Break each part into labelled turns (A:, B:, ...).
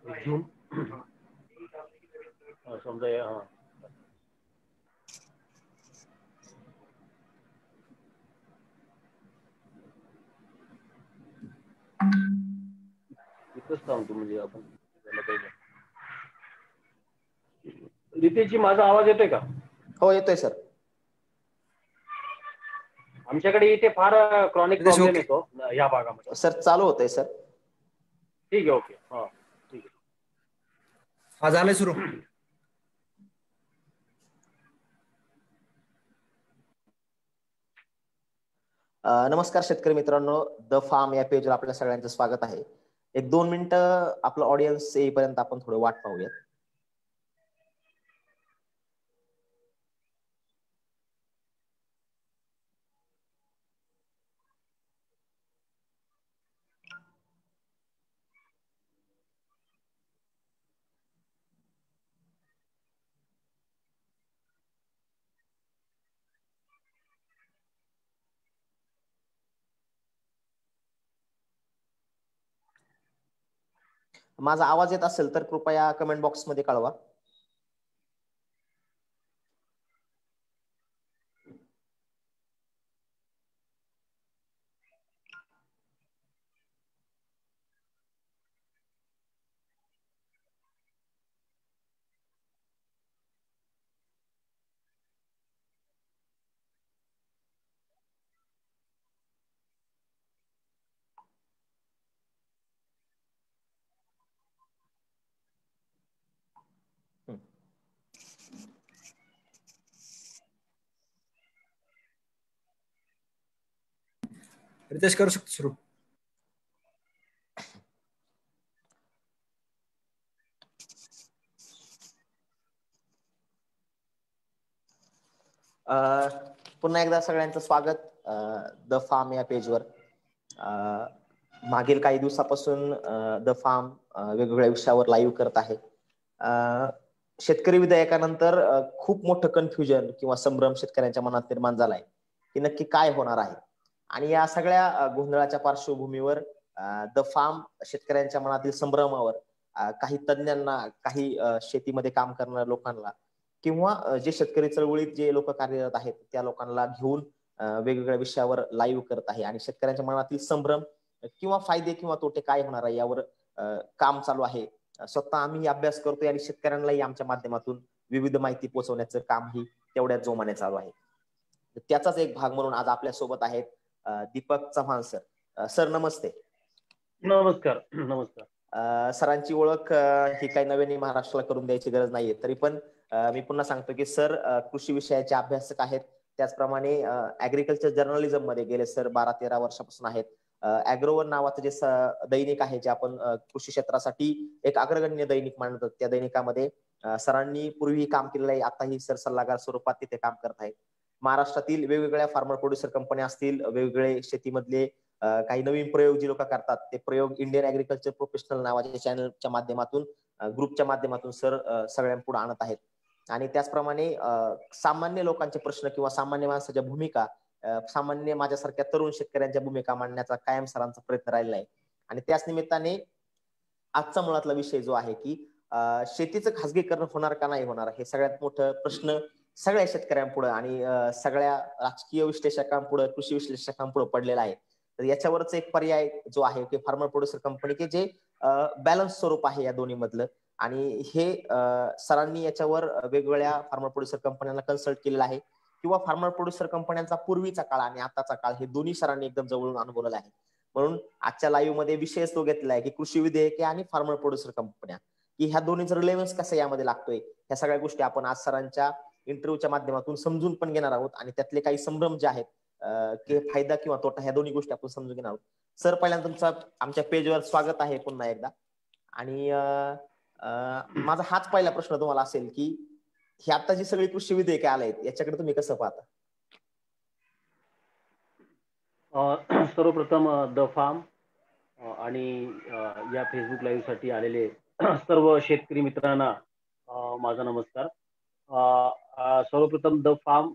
A: Zoom समजा हा इथंच थांबतो म्हणजे आपण रितेशजी माझा आवाज येतोय का?
B: हो येतोय सर.
A: आमच्याकडे इथे फार क्रॉनिक
C: रितेश
A: प्रॉब्लेम
C: ओके
A: येतो या भागामध्ये.
B: सर चालू होतंय सर.
A: ठीक आहे ओके हा ठीक आहे.
C: हा झालंय सुरू.
B: नमस्कार शेतकरी मित्रांनो, द फार्म या पेजवर आपल्या सगळ्यांचं स्वागत आहे. एक 2 मिनिटं आपलं ऑडियन्स येईपर्यंत आपण थोडं वाट पाहूयात. माझा आवाज येत असेल तर कृपया कमेंट बॉक्समध्ये कळवा.
C: रितेश करू शकतो सुरू.
B: पुन्हा एकदा सगळ्यांचं स्वागत द फार्म या पेजवर. मागील काही दिवसापासून द फार्म वेगवेगळ्या विषयावर लाईव्ह करत आहे. शेतकरी विधेयकानंतर खूप मोठं कन्फ्युजन किंवा संभ्रम शेतकऱ्यांच्या मनात निर्माण झालाय की नक्की काय होणार आहे. आणि या सगळ्या गोंधळाच्या पार्श्वभूमीवर द फार्म शेतकऱ्यांच्या मनातील संभ्रमावर काही तज्ञांना, काही शेतीमध्ये काम करणाऱ्या लोकांना किंवा जे शेतकरी चळवळीत जे लोक कार्यरत आहेत त्या लोकांना घेऊन वेगवेगळ्या विषयावर लाईव्ह करत आहे. आणि शेतकऱ्यांच्या मनातील संभ्रम किंवा फायदे किंवा तोटे काय होणार आहे यावर काम चालू आहे. स्वतः आम्ही अभ्यास करतोय आणि शेतकऱ्यांनाही आमच्या माध्यमातून विविध माहिती पोहोचवण्याचं कामही तेवढ्याच जोमाने चालू आहे. त्याचाच एक भाग म्हणून आज आपल्या सोबत आहेत दीपक चव्हाण सर. सर नमस्ते.
A: नमस्कार. नमस्कार.
B: सरांची ओळख ही काही नव्याने महाराष्ट्राला करून द्यायची गरज नाहीये. तरी पण मी पुन्हा सांगतो की सर कृषी विषयाचे अभ्यासक आहेत. त्याचप्रमाणे ऍग्रिकल्चर जर्नलिझम मध्ये गेले सर 12-13 वर्षापासून आहेत. ऍग्रोवन नावाचं जे दैनिक आहे, जे आपण कृषी क्षेत्रासाठी एक अग्रगण्य दैनिक मानतात, त्या दैनिकामध्ये सरांनी पूर्वी काम केलेलं आहे. आताही सर सल्लागार स्वरूपात तिथे काम करत आहेत. महाराष्ट्रातील वेगवेगळ्या फार्मर प्रोड्युसर कंपन्या असतील, वेगवेगळे शेतीमधले काही नवीन प्रयोग जे लोक करतात, ते प्रयोग इंडियन ऍग्रिकल्चर प्रोफेशनल नावाच्या चॅनलच्या माध्यमातून, ग्रुपच्या माध्यमातून सर सगळ्यांपुढे आणत आहेत. आणि त्याचप्रमाणे सामान्य लोकांचे प्रश्न किंवा सामान्य माणसाच्या भूमिका, सामान्य माझ्यासारख्या तरुण शेतकऱ्यांच्या भूमिका मांडण्याचा कायम सरांचा प्रयत्न राहिलेला आहे. आणि त्याच निमित्ताने आजचा मुळातला विषय जो आहे की शेतीचं खासगीकरण होणार का नाही होणार, हे सगळ्यात मोठं प्रश्न सगळ्या शेतकऱ्यांपुढे आणि सगळ्या राजकीय विश्लेषकांपुढे, कृषी विश्लेषकांपुढे पडलेला आहे. तर याच्यावरच एक पर्याय जो आहे की फार्मर प्रोड्युसर कंपनी, की जे बॅलन्स स्वरूप आहे या दोन्ही मधलं. आणि हे सरांनी याच्यावर वेगवेगळ्या फार्मर प्रोड्युसर कंपन्यांना कन्सल्ट केलेला आहे, किंवा फार्मर प्रोड्युसर कंपन्यांचा पूर्वीचा काळ आणि आताचा काळ हे दोन्ही सरांनी एकदम जवळून अनुभवलेला आहे. म्हणून आजच्या लाईव्ह मध्ये विषय तो घेतला आहे की कृषी विधेयके आणि फार्मर प्रोड्युसर कंपन्या, की ह्या दोन्हीचा रिलेव्हन्स कसा यामध्ये लागतोय, ह्या सगळ्या गोष्टी आपण आज सरांच्या इंटरव्ह्यूच्या माध्यमातून समजून पण घेणार आहोत. आणि त्यातले काही संभ्रम जे आहेत की फायदा किंवा तोटा, ह्या दोन्ही गोष्टी आपण समजून घेणार आहोत. सर पहिल्यांदा तुमचं आमच्या पेजवर स्वागत आहे पुन्हा एकदा. आणि माझा हाच पहिला प्रश्न तुम्हाला असेल की ही आता जी सगळी कृषी विधेयके आलेत याच्याकडे तुम्ही कसं पाहता?
A: सर्वप्रथम द फार्म आणि या फेसबुक लाईव्ह साठी आलेले सर्व शेतकरी मित्रांना माझा नमस्कार. सर्वप्रथम द फार्म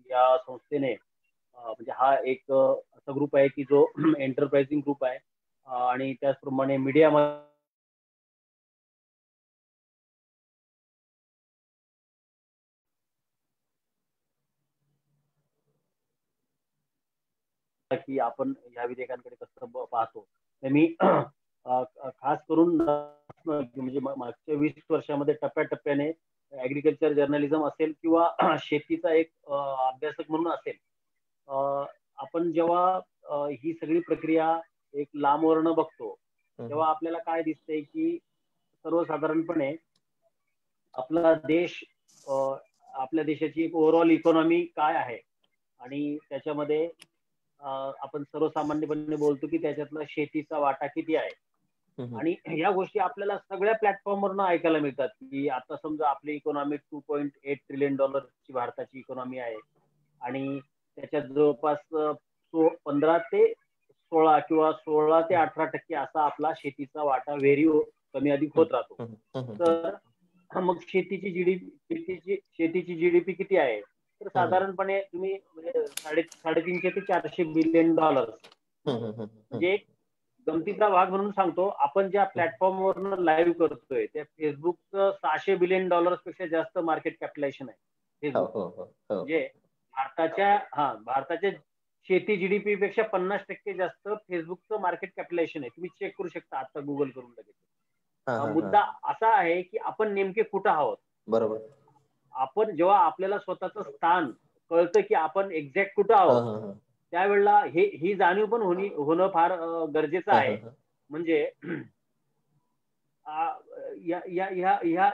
A: या संस्थेने म्हणजे हा एक असा ग्रुप आहे की जो एंटरप्राइझिंग ग्रुप आहे आणि त्याचप्रमाणे मीडिया की आपण या विधेयकांकडे कसं पाहतो. तर मी खास करून म्हणजे मागच्या 20 वर्षामध्ये टप्प्याटप्प्याने ऍग्रिकल्चर जर्नलिझम असेल किंवा शेतीचा एक अभ्यासक म्हणून असेल, आपण जेव्हा ही सगळी प्रक्रिया एक लांबवरनं बघतो तेव्हा आपल्याला काय दिसतंय की सर्वसाधारणपणे आपला देश, आपल्या देशाची एक ओव्हरऑल इकॉनॉमी काय आहे आणि त्याच्यामध्ये आपण सर्वसामान्यपणे बोलतो की त्याच्यातला शेतीचा वाटा किती आहे. आणि या गोष्टी आपल्याला सगळ्या प्लॅटफॉर्मवरनं ऐकायला मिळतात की आता समजा आपली इकॉनॉमी $2.8 ट्रिलियन ची भारताची इकॉनॉमी आहे आणि त्याच्यात जवळपास 15 ते 16 किंवा 16 ते 18% असा आपला शेतीचा वाटा व्हेरी कमी अधिक होत राहतो. तर मग शेतीची जीडीपी किती आहे, तर साधारणपणे तुम्ही $350 ते $400 बिलियन, म्हणजे एक गमतीचा भाग म्हणून सांगतो, आपण ज्या प्लॅटफॉर्मवर लाईव्ह करतोय त्या फेसबुकचं $600 बिलियन पेक्षा जास्त मार्केट कॅपिटलायझेशन आहे फेसबुक. म्हणजे भारताच्या शेती जीडीपी पेक्षा 50% जास्त फेसबुकचं मार्केट कॅपिटलायझेशन आहे. तुम्ही चेक करू शकता आता गुगल करून लगेच. मुद्दा असा आहे की आपण नेमके कुठं आहोत.
B: बरोबर.
A: आपण जेव्हा आपल्याला स्वतःचं स्थान कळतं की आपण एक्झॅक्ट कुठं आहोत, त्यावेळेला ही जाणीव पण होणं फार गरजेचं आहे. म्हणजे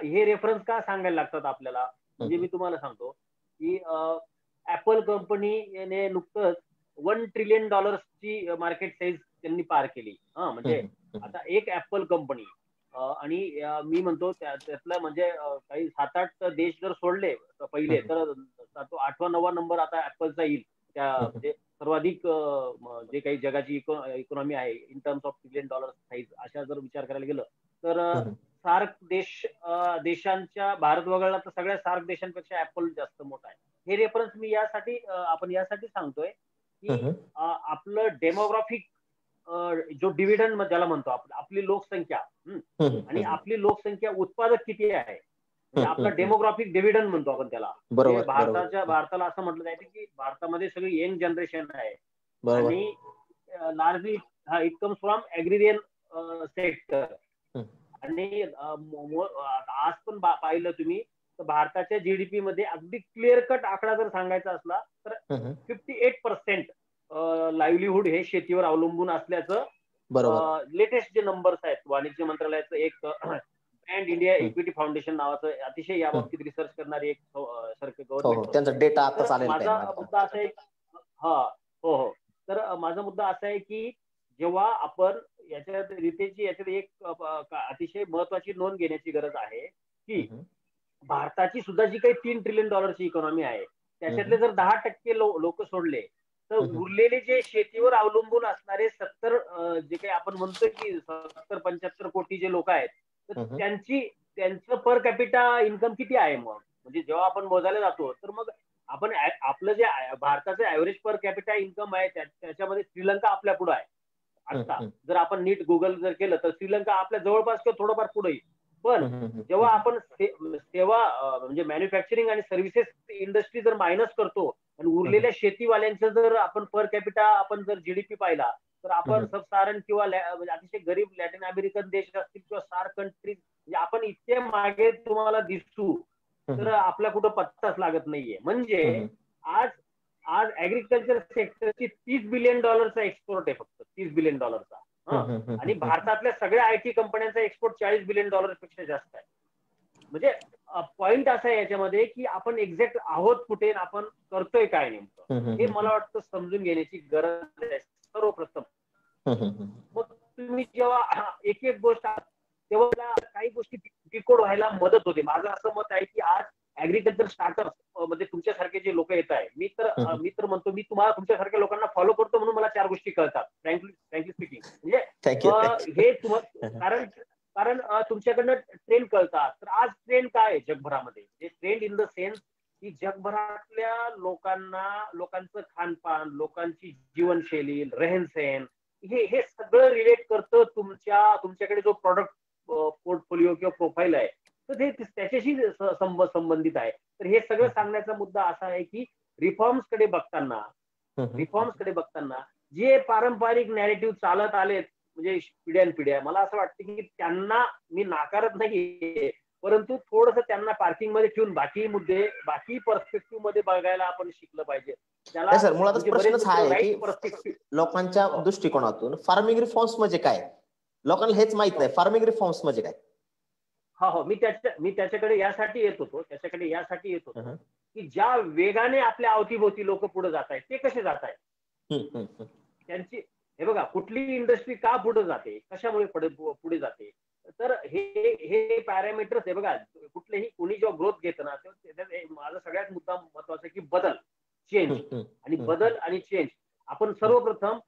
A: हे रेफरन्स का सांगायला लागतात आपल्याला, म्हणजे मी तुम्हाला सांगतो की ऍपल कंपनीने नुकतंच $1 ट्रिलियन ची मार्केट साईज त्यांनी पार केली. म्हणजे आता एक ऍपल कंपनी, आणि मी म्हणतो त्यातलं म्हणजे काही 7-8 देश जर सोडले पहिले, तर तो 8वा-9वा नंबर आता ऍपलचा येईल त्या म्हणजे सर्वाधिक जे काही जगाची इकॉनॉमी आहे in terms of $1 trillion size, अशा जर विचार करायला गेलं तर सार्क देशांच्या भारत वगळला तर सगळ्या सार्क देशांपेक्षा ऍपल जास्त मोठा आहे. हे रेफरन्स मी आपण यासाठी सांगतोय की आपलं डेमोग्राफिक जो डिव्हिडंड ज्याला म्हणतो आपली लोकसंख्या, आणि आपली लोकसंख्या उत्पादक किती आहे, म्हणजे आपला डेमोग्राफिक डिव्हिडंड म्हणतो आपण त्याला. भारताला असं म्हटलं जायचं की भारतामध्ये सगळी यंग जनरेशन आहे आणि largely it comes from agrarian sector. आणि आज पण पाहिलं तुम्ही तर भारताच्या जीडीपी मध्ये अगदी क्लिअर कट आकडा जर सांगायचा असला तर 58% लाईव्हलीहूड हे शेतीवर अवलंबून असल्याचं लेटेस्ट जे नंबर्स आहेत वाणिज्य मंत्रालयाचं एक ब्रँड इंडिया इक्विटी फाउंडेशन नावाचं अतिशय याबाबतीत रिसर्च करणारी एक गव्हर्नमेंट,
B: त्यांचा डेटा आता
A: माझा मुद्दा असा आहे, तर माझा मुद्दा असा आहे की जेव्हा आपण याच्यात एक अतिशय महत्वाची नोंद घेण्याची गरज आहे की भारताची सुद्धा जी काही $3 ट्रिलियन इकॉनॉमी आहे त्याच्यातले जर 10% लोक सोडले तर उरलेले जे शेतीवर अवलंबून असणारे 70 जे काही आपण म्हणतोय की 70-75 कोटी जे लोक आहेत, तर त्यांचं पर कॅपिटा इन्कम किती आहे. मग म्हणजे जेव्हा आपण मोजायला जातो तर मग आपण आपलं जे भारताचं ऍव्हरेज पर कॅपिटा इन्कम आहे त्याच्यामध्ये श्रीलंका आपल्या पुढे आहे. आता जर आपण नीट गुगल जर केलं तर श्रीलंका आपल्या जवळपास किंवा थोडंफार पुढे. पण जेव्हा आपण सेवा म्हणजे मॅन्युफॅक्चरिंग आणि सर्व्हिसेस इंडस्ट्री जर मायनस करतो आणि उरलेल्या शेतीवाल्यांचं जर आपण पर कॅपिटा आपण जर जीडीपी पाहिला तर आपण सब साहारण किंवा म्हणजे अतिशय गरीब लॅटिन अमेरिकन देश असतील किंवा सार्क कंट्रीज, म्हणजे आपण इतके मागे तुम्हाला दिसू तर आपला कुठं पत्ताच लागत नाहीये. म्हणजे आज ऍग्रिकल्चर सेक्टरची $30 बिलियन एक्सपोर्ट आहे, फक्त $30 बिलियन. आणि भारतातल्या सगळ्या आयटी कंपन्यांचा एक्सपोर्ट $40 बिलियन पेक्षा जास्त आहे. म्हणजे पॉइंट असा आहे याच्यामध्ये की आपण एक्झॅक्ट आहोत कुठे, आपण करतोय काय नेमकं, हे मला वाटतं समजून घेण्याची गरज आहे सर्वप्रथम. मग तुम्ही जेव्हा एक गोष्ट तेव्हा काही गोष्टी डिकोड व्हायला मदत होते. माझं असं मत आहे की आज ऍग्रिकल्चर स्टार्टअप मध्ये तुमच्यासारखे जे लोक येत आहे, मी तर म्हणतो मी तुम्हाला तुमच्यासारख्या लोकांना फॉलो करतो म्हणून मला 4 गोष्टी कळतात, फ्रँकली स्पीकिंग. म्हणजे हे कारण तुमच्याकडनं ट्रेंड कळतात. तर आज ट्रेंड काय आहे जगभरामध्ये, हे ट्रेंड इन द सेन्स की जगभरातल्या लोकांचं खानपान, लोकांची जीवनशैली, रहनसहन, हे सगळं रिलेट करतं तुमच्याकडे जो प्रॉडक्ट पोर्टफोलिओ किंवा प्रोफाईल आहे तर ते त्याच्याशी संबंधित आहे. तर हे सगळं सांगण्याचा मुद्दा असा आहे की रिफॉर्म्स कडे बघताना जे पारंपरिक नॅरेटिव्ह चालत आलेत म्हणजे पिढ्यानपिढ्या, मला असं वाटतं की त्यांना मी नाकारत नाहीये, परंतु थोडंसं त्यांना पार्किंग मध्ये ठेवून बाकी मुद्दे, बाकी पर्स्पेक्टिव्ह मध्ये बघायला आपण शिकलं पाहिजे. त्याला
B: सर, मुळातच
A: म्हणजे बरेच
B: प्रश्नच हा
A: मुद्दे
B: आहे की
A: राईट पर्स्पेक्टिव्ह.
B: लोकांच्या दृष्टिकोनातून फार्मिंग रिफॉर्म्स म्हणजे काय, लोकांना हेच माहित नाही फार्मिंग रिफॉर्म्स म्हणजे काय.
A: हो, मी त्याच्याकडे यासाठी येत होतो की ज्या वेगाने आपल्या अवतीभोवती लोक पुढे जात आहेत ते कसे जात आहेत, त्यांची हे बघा, कुठली इंडस्ट्री का पुढे जाते, कशामुळे पुढे जाते, तर हे पॅरामीटर्स हे बघा. कुठलेही कोणी जेव्हा ग्रोथ घेतं ना, माझा सगळ्यात मुद्दा महत्वाचा की बदल, चेंज. आणि बदल आणि चेंज आपण सर्वप्रथम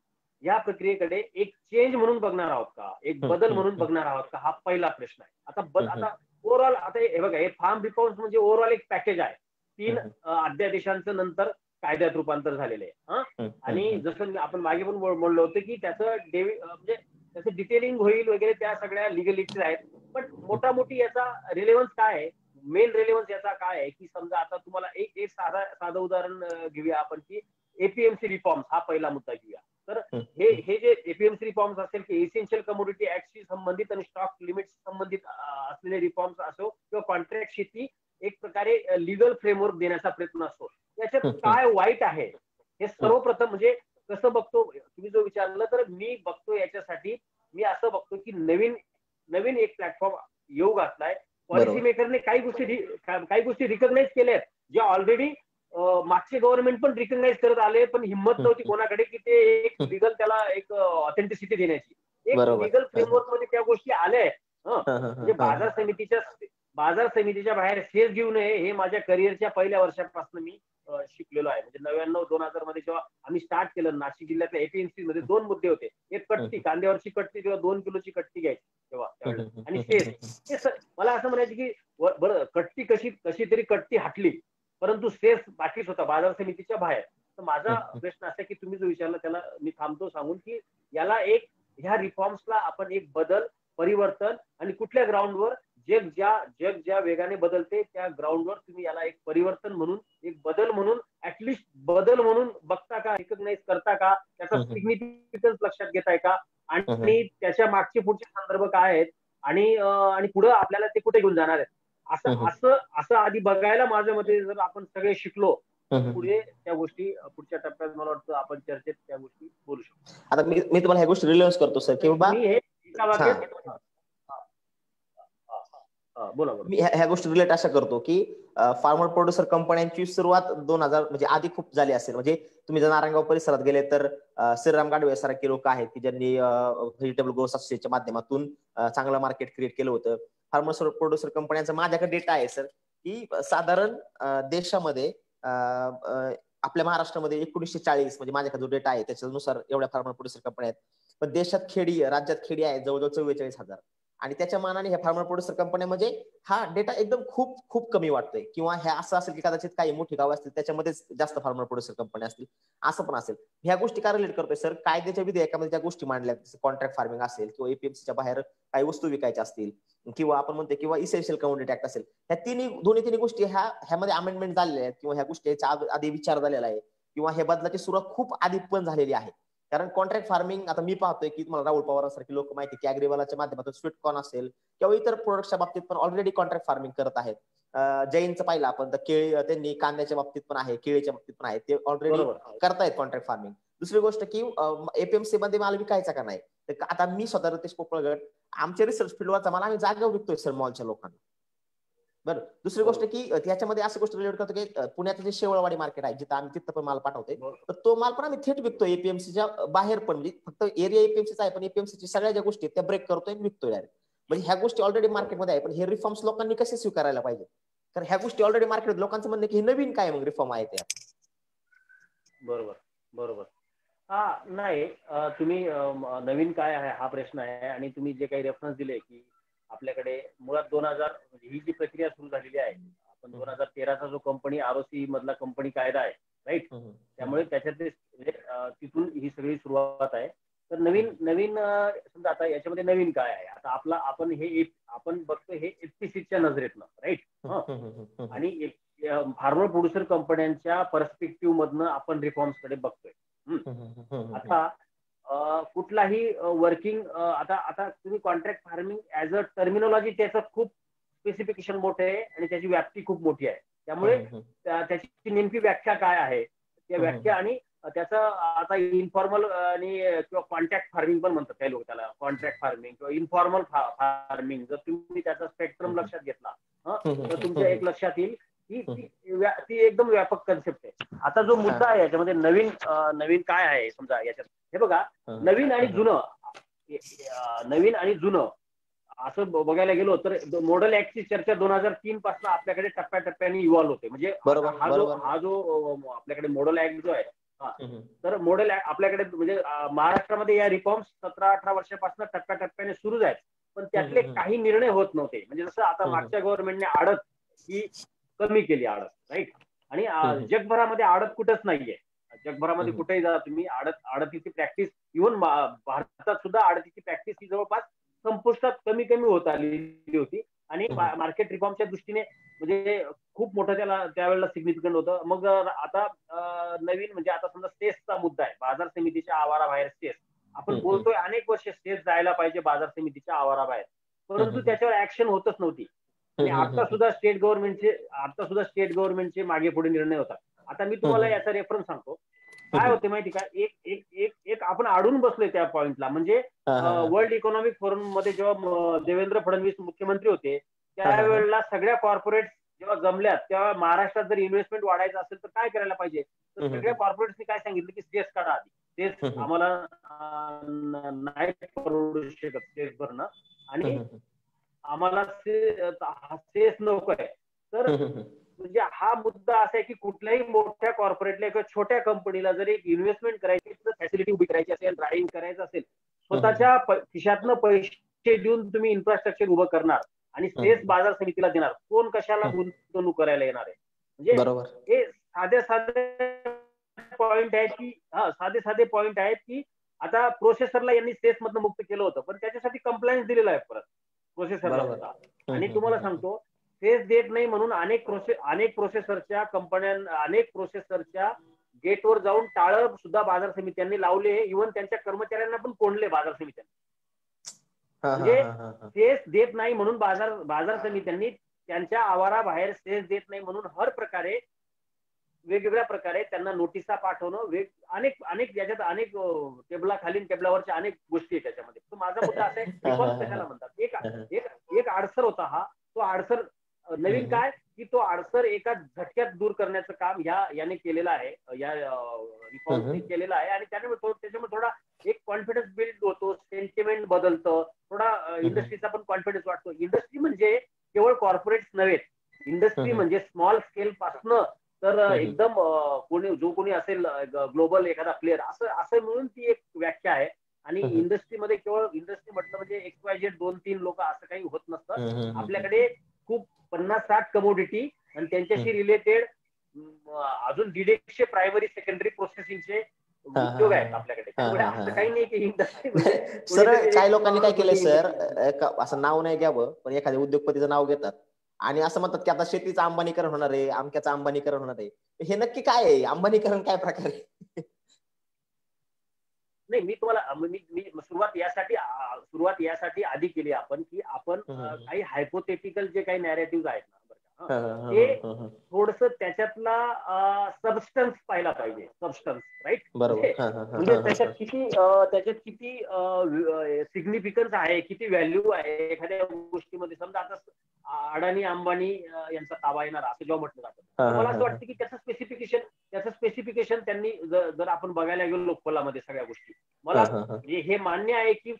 A: या प्रक्रियेकडे एक चेंज म्हणून बघणार आहोत का, एक बदल म्हणून बघणार आहोत का, हा पहिला प्रश्न आहे. आता ओव्हरऑल आता हे बघा, हे फार्म रिफॉर्म्स म्हणजे ओव्हरऑल एक पॅकेज आहे. 3 अध्यादेशांचं नंतर कायद्यात रूपांतर झालेलं आहे. आणि जसं आपण मागे पण म्हणलं होतं की त्याचं म्हणजे त्याचं डिटेलिंग होईल वगैरे, त्या सगळ्या लिगलिटीज आहेत. पण मोठी याचा रिलेव्हन्स काय आहे, मेन रिलेव्हन्स याचा काय आहे की समजा आता तुम्हाला एक साधं उदाहरण घेऊया आपण की एपीएमसी रिफॉर्म्स हा पहिला मुद्दा घेऊया. तर हे जे एपीएमसी रिफॉर्म्स असेल की एसेन्शियल कमोडिटी ऍक्टशी संबंधित आणि स्टॉक लिमिट संबंधित असलेले रिफॉर्म्स असो किंवा कॉन्ट्रॅक्ट शेती एक प्रकारे लिगल फ्रेमवर्क देण्याचा प्रयत्न असतो. याच्यात काय वाईट आहे हे सर्वप्रथम म्हणजे कसं बघतो तुम्ही जो विचारलं, तर मी बघतो याच्यासाठी, मी असं बघतो की नवीन एक प्लॅटफॉर्म येऊ घातलाय. पॉलिसी मेकरने काही गोष्टी रिकॉग्नाइज केल्या आहेत, ज्या ऑलरेडी मागचे गव्हर्नमेंट पण रिकॉग्नाइज करत आले, पण हिंमत नव्हती कोणाकडे की ते एक लिगल त्याला एक ऑथेंटिसिटी देण्याची. एक लिगल फ्रेमवर्क मध्ये त्या गोष्टी आल्या. म्हणजे बाजार समितीच्या बाहेर सेस घेऊ नये हे माझ्या करिअरच्या पहिल्या वर्षापासून मी शिकलेलो आहे. म्हणजे 99-2000 मध्ये जेव्हा आम्ही स्टार्ट केलं, नाशिक जिल्ह्यातल्या एपीएमसी मध्ये 2 मुद्दे होते. एक कट्टी, कांद्यावरची कट्टी किंवा 2 किलोची कट्टी घ्यायची तेव्हा, आणि सेस. मला असं म्हणायचं की बरं, कट्टी कशी तरी कट्टी हटली, परंतु सेस बाकीच होता बाजार समितीच्या बाहेर. तर माझा प्रश्न असा की तुम्ही जो विचारला त्याला मी थांबतो सांगून की याला ह्या रिफॉर्म्सला आपण एक बदल, परिवर्तन आणि कुठल्या ग्राउंडवर जग ज्या वेगाने बदलते त्या ग्राउंडवर तुम्ही याला एक परिवर्तन म्हणून, एक बदल म्हणून, ऍटलिस्ट बदल म्हणून बघता का, रिकॉग्नाइज करता का, त्याचा सिग्निफिकन्स लक्षात घेताय का, आणि त्याच्या मागचे पुढचे संदर्भ काय आहेत, आणि पुढे आपल्याला ते कुठे घेऊन जाणार आहेत, असं आधी बघायला माझ्या मते जर आपण सगळे शिकलो तर पुढे त्या गोष्टी पुढच्या टप्प्यात मला वाटतं आपण चर्चेत त्या गोष्टी बोलू शकतो.
B: आता मी तुम्हाला ह्या गोष्टी रिलेव्हन्स करतो सर की बाबा
A: मी हे एका वाक्यात बोला.
B: मी ह्या गोष्टी रिलेट अशा करतो की फार्मर प्रोड्युसर कंपन्यांची सुरुवात 2000 म्हणजे आधी खूप झाली असेल. म्हणजे तुम्ही जर नारायणगाव परिसरात गेले तर श्रीराम गाडवे सारखे लोक आहेत की ज्यांनी व्हेजिटेबल ग्रोथ असोसिएशनच्या माध्यमातून चांगलं मार्केट क्रिएट केलं होतं. फार्मर प्रोड्युसर कंपन्यांचा माझ्याकडे डेटा आहे सर की साधारण देशामध्ये आपल्या महाराष्ट्रामध्ये 1940 म्हणजे माझ्याकडे जो डेटा आहे त्याच्यानुसार एवढ्या फार्मर प्रोड्युसर कंपन्या आहेत. पण राज्यात खेडी आहे जवळजवळ 44,000. आणि त्याच्या मानाने ह्या फार्मर प्रोड्युसर कंपन्या म्हणजे हा डेटा एकदम खूप खूप कमी वाटतोय. किंवा हे असं असेल की कदाचित काही मोठी गाव असतील त्याच्यामध्येच जास्त फार्मर प्रोड्युसर कंपन्या असतील, असं पण असेल. ह्या गोष्टी काय रिलेट करतोय सर, कायद्याच्या विधेयकामध्ये ज्या गोष्टी मांडल्या, कॉन्ट्रॅक्ट फार्मिंग असेल किंवा एपीएमसीच्या बाहेर काही वस्तू विकायच्या असतील किंवा आपण म्हणतो किंवा इसेन्शियल कमोडिटी ऍक्ट असेल, ह्या दोन्ही तिन्ही गोष्टी ह्यामध्ये अमेंडमेंट झालेल्या आहेत किंवा ह्या गोष्टी आधी विचार झालेला आहे किंवा हे बदलाची सुरुवात खूप आधी पण झालेली आहे. कारण कॉन्ट्रॅक्ट फार्मिंग आता मी पाहतोय की तुम्हाला राहुल पवारांसारखी लोक माहिती की अॅग्रीवालाच्या माध्यमातून स्वीट कॉर्न असेल किंवा इतर प्रोडक्टच्या बाबतीत पण ऑलरेडी कॉन्ट्रॅक्ट फार्मिंग करत आहेत. जैनचं पाहिलं आपण तर केळी त्यांनी कांद्याच्या बाबतीत पण आहे, केळीच्या बाबतीत पण आहे, ते ऑलरेडी करतायत कॉन्ट्रॅक्ट फार्मिंग. दुसरी गोष्ट की एपीएमसी मध्ये माल विकायचा का नाही, तर आता मी स्वतः रितेश पोपळगड आमच्या रिसर्च फील्डवरचा माल आम्ही जागेवर विकतोय सर मॉलच्या लोकांना. बरं, दुसरी गोष्ट की त्याच्यामध्ये असं गोष्ट रिलेट करतो की पुण्याचं जे शेवळवाडी मार्केट आहे जिथं आम्ही तिथं पण माल पाठवतोय, तर तो माल पण आम्ही थेट विकतोय एपीएमसीच्या बाहेर पण. म्हणजे फक्त एरिया एपीएमसीचा आहे पण एपीएमसीची सगळ्या ज्या गोष्टी त्या ब्रेक करतोय आणि विकतोय डायरेक्ट. म्हणजे ह्या गोष्टी ऑलरेडी मार्केटमध्ये आहे. पण हे रिफॉर्म्स लोकांनी कसे स्वीकारायला पाहिजे, कारण ह्या गोष्टी ऑलरेडी मार्केट, लोकांचं म्हणणं की हे नवीन काय मग रिफॉर्म आहे ते.
A: बरोबर. नाही, तुम्ही नवीन काय आहे हा प्रश्न आहे. आणि तुम्ही जे काही रेफरन्स दिले की आपल्याकडे मुळात 2000 ही जी प्रक्रिया सुरू झालेली आहे, आपण 2013चा जो कंपनी आरओसी मधला कंपनी कायदा आहे, राईट, त्यामुळे त्याच्यात तिथून ही सगळी सुरुवात आहे. तर नवीन समजा आता याच्यामध्ये नवीन काय आहे, आता आपण बघतो हे एफटीसीच्या नजरेतनं, राईट, आणि फार्मर प्रोड्युसर कंपन्यांच्या पर्स्पेक्टिव्ह मधनं आपण रिफॉर्म्स कडे बघतोय. आता कुठलाही वर्किंग आता आता तुम्ही contract farming as a terminology त्याचं खूप स्पेसिफिकेशन मोठे आहे आणि त्याची व्याप्ती खूप मोठी आहे. त्यामुळे त्याची नेमकी व्याख्या काय आहे त्या व्याख्या आणि त्याचं आता इन्फॉर्मल आणि किंवा कॉन्ट्रॅक्ट फार्मिंग पण म्हणतात काही लोक त्याला, कॉन्ट्रॅक्ट फार्मिंग किंवा इन्फॉर्मल फार्मिंग. जर तुम्ही त्याचा स्पेक्ट्रम लक्षात घेतला तर तुमच्या एक लक्षात येईल की ती एकदम व्यापक कन्सेप्ट आहे. आता जो मुद्दा आहे याच्यामध्ये नवीन काय आहे समजा याच्यात, हे बघा, नवीन आणि जुनं असं बघायला गेलो तर मॉडेल ऍक्टची चर्चा 2003 पासून आपल्याकडे टप्प्याटप्प्याने इव्हॉल्व्ह होते. म्हणजे हा जो आपल्याकडे मॉडेल ऍक्ट जो आहे, तर मॉडेल आपल्याकडे म्हणजे महाराष्ट्रामध्ये या रिफॉर्म्स 17-18 वर्षापासून टप्प्याटप्प्याने सुरू आहेत. पण त्यातले काही निर्णय होत नव्हते. म्हणजे जसं आता मागच्या गव्हर्नमेंटने आडत ही कमी केली, आडत, राईट. आणि जगभरामध्ये आडत कुठंच नाहीये. जगभरामध्ये कुठेही जा तुम्ही, आडतीची प्रॅक्टिस, इव्हन भारतात सुद्धा आडतीची प्रॅक्टिस ही जवळपास संपुष्टात कमी होत आलेली होती. आणि मार्केट रिफॉर्मच्या दृष्टीने म्हणजे खूप मोठं त्यावेळेला सिग्निफिकंट होतं. मग आता नवीन म्हणजे आता समजा सेसचा मुद्दा आहे, बाजार समितीच्या आवाराबाहेर सेस. आपण बोलतोय अनेक वर्ष सेस जायला पाहिजे बाजार समितीच्या आवाराबाहेर, परंतु त्याच्यावर ऍक्शन होतच नव्हती. आणि आता सुद्धा स्टेट गव्हर्नमेंटचे मागे पुढे निर्णय होतात. आता मी तुम्हाला याचा रेफरन्स सांगतो. काय होते माहिती का, एक आपण अडून बसलोय त्या पॉइंटला. म्हणजे वर्ल्ड इकॉनॉमिक फोरम मध्ये जेव्हा देवेंद्र फडणवीस मुख्यमंत्री होते त्यावेळेला सगळ्या कॉर्पोरेट जेव्हा जमल्यात तेव्हा महाराष्ट्रात जर इन्व्हेस्टमेंट वाढायचं असेल तर काय करायला पाहिजे, तर सगळ्या कॉर्पोरेट्सनी काय सांगितलं की सेस काढा आधी. सेस आम्हाला नाही परवडू शकत सेस भरणं, आणि आम्हाला सेस नको आहे. तर म्हणजे हा मुद्दा असा आहे की कुठल्याही मोठ्या कॉर्पोरेटला किंवा छोट्या कंपनीला जर एक इन्व्हेस्टमेंट करायची, फॅसिलिटी उभी करायची असेल, ड्रायव्हिंग करायचं असेल, स्वतःच्या खिशातनं पैसे देऊन तुम्ही इन्फ्रास्ट्रक्चर उभं करणार आणि सेस बाजार समितीला देणार, कोण कशाला गुंतवणूक करायला येणार आहे. म्हणजे हे साधे पॉइंट आहेत की आता प्रोसेसरला यांनी सेस मधनं मुक्त केलं होतं, पण त्याच्यासाठी कंप्लायन्स दिलेला आहे परत प्रोसेसरला सुद्धा. आणि तुम्हाला सांगतो, सेस देत नाही म्हणून अनेक प्रोसेसरच्या गेटवर जाऊन टाळं सुद्धा बाजार समित्यांनी लावले. इव्हन त्यांच्या कर्मचाऱ्यांना पण कोंडले बाजार समित्यांनी. म्हणजे सेस देत नाही म्हणून बाजार समित्यांनी त्यांच्या आवाराबाहेर सेस देत नाही म्हणून वेगवेगळ्या प्रकारे त्यांना नोटिसा पाठवणं, अनेक याच्यात अनेक टेबलाखाली टेबलावरच्या अनेक गोष्टी आहेत त्याच्यामध्ये. तर माझा मुद्दा असा आहे, रिफॉर्म कशाला म्हणतात, एक आडसर होता हा. तो आडसर नवीन काय की तो आडसर एका झटक्यात दूर करण्याचं काम याने केलेलं आहे, या रिफॉर्मने केलेलं आहे. आणि त्याच्यामुळे थोडा एक कॉन्फिडन्स बिल्ड होतो, सेंटिमेंट बदलतं, थोडा इंडस्ट्रीचा पण कॉन्फिडन्स वाटतो. इंडस्ट्री म्हणजे केवळ कॉर्पोरेट्स नव्हे, इंडस्ट्री म्हणजे स्मॉल स्केल पासनं तर एकदम कोणी असेल ग्लोबल एखादा प्लेअर, असं मिळून ती एक व्याख्या आहे. आणि इंडस्ट्रीमध्ये केवळ इंडस्ट्री म्हटलं म्हणजे XYZ 2-3 लोक असं काही होत नसतं. आपल्याकडे खूप 50-60 कमोडिटी आणि त्यांच्याशी रिलेटेड अजून 150 प्रायमरी सेकंडरी प्रोसेसिंगचे उद्योग आहेत आपल्याकडे. असं काही नाही की इंडस्ट्री
B: सर, काही लोकांनी काय केलंय सर, असं नाव नाही घ्यावं पण एखाद्या उद्योगपतीचं नाव घेतात आणि असं म्हणतात की आता शेतीचं अंबानीकरण होणार आहे, अमक्याचं अंबानीकरण होणार आहे. हे नक्की काय आहे अंबानीकरण, काय प्रकार आहे?
A: नाही, मी तुम्हाला मी सुरुवात यासाठी आधी केली आपण की आपण काही हायपोथेटिकल जे काही नॅरेटिव्ह आहेत ना, ते थोडस त्याच्यातला सबस्टन्स पाहिला पाहिजे. Substance, right. म्हणजे त्याच्यात किती सिग्निफिकन्स आहे, किती व्हॅल्यू आहे एखाद्या गोष्टीमध्ये. समजा आता अडाणी अंबानी यांचा ताबा येणार असं जेव्हा म्हटलं जातं, मला असं वाटतं की त्याचं स्पेसिफिकेशन त्यांनी जर आपण बघायला गेलो लोकपालामध्ये सगळ्या गोष्टी, मला हे मान्य आहे की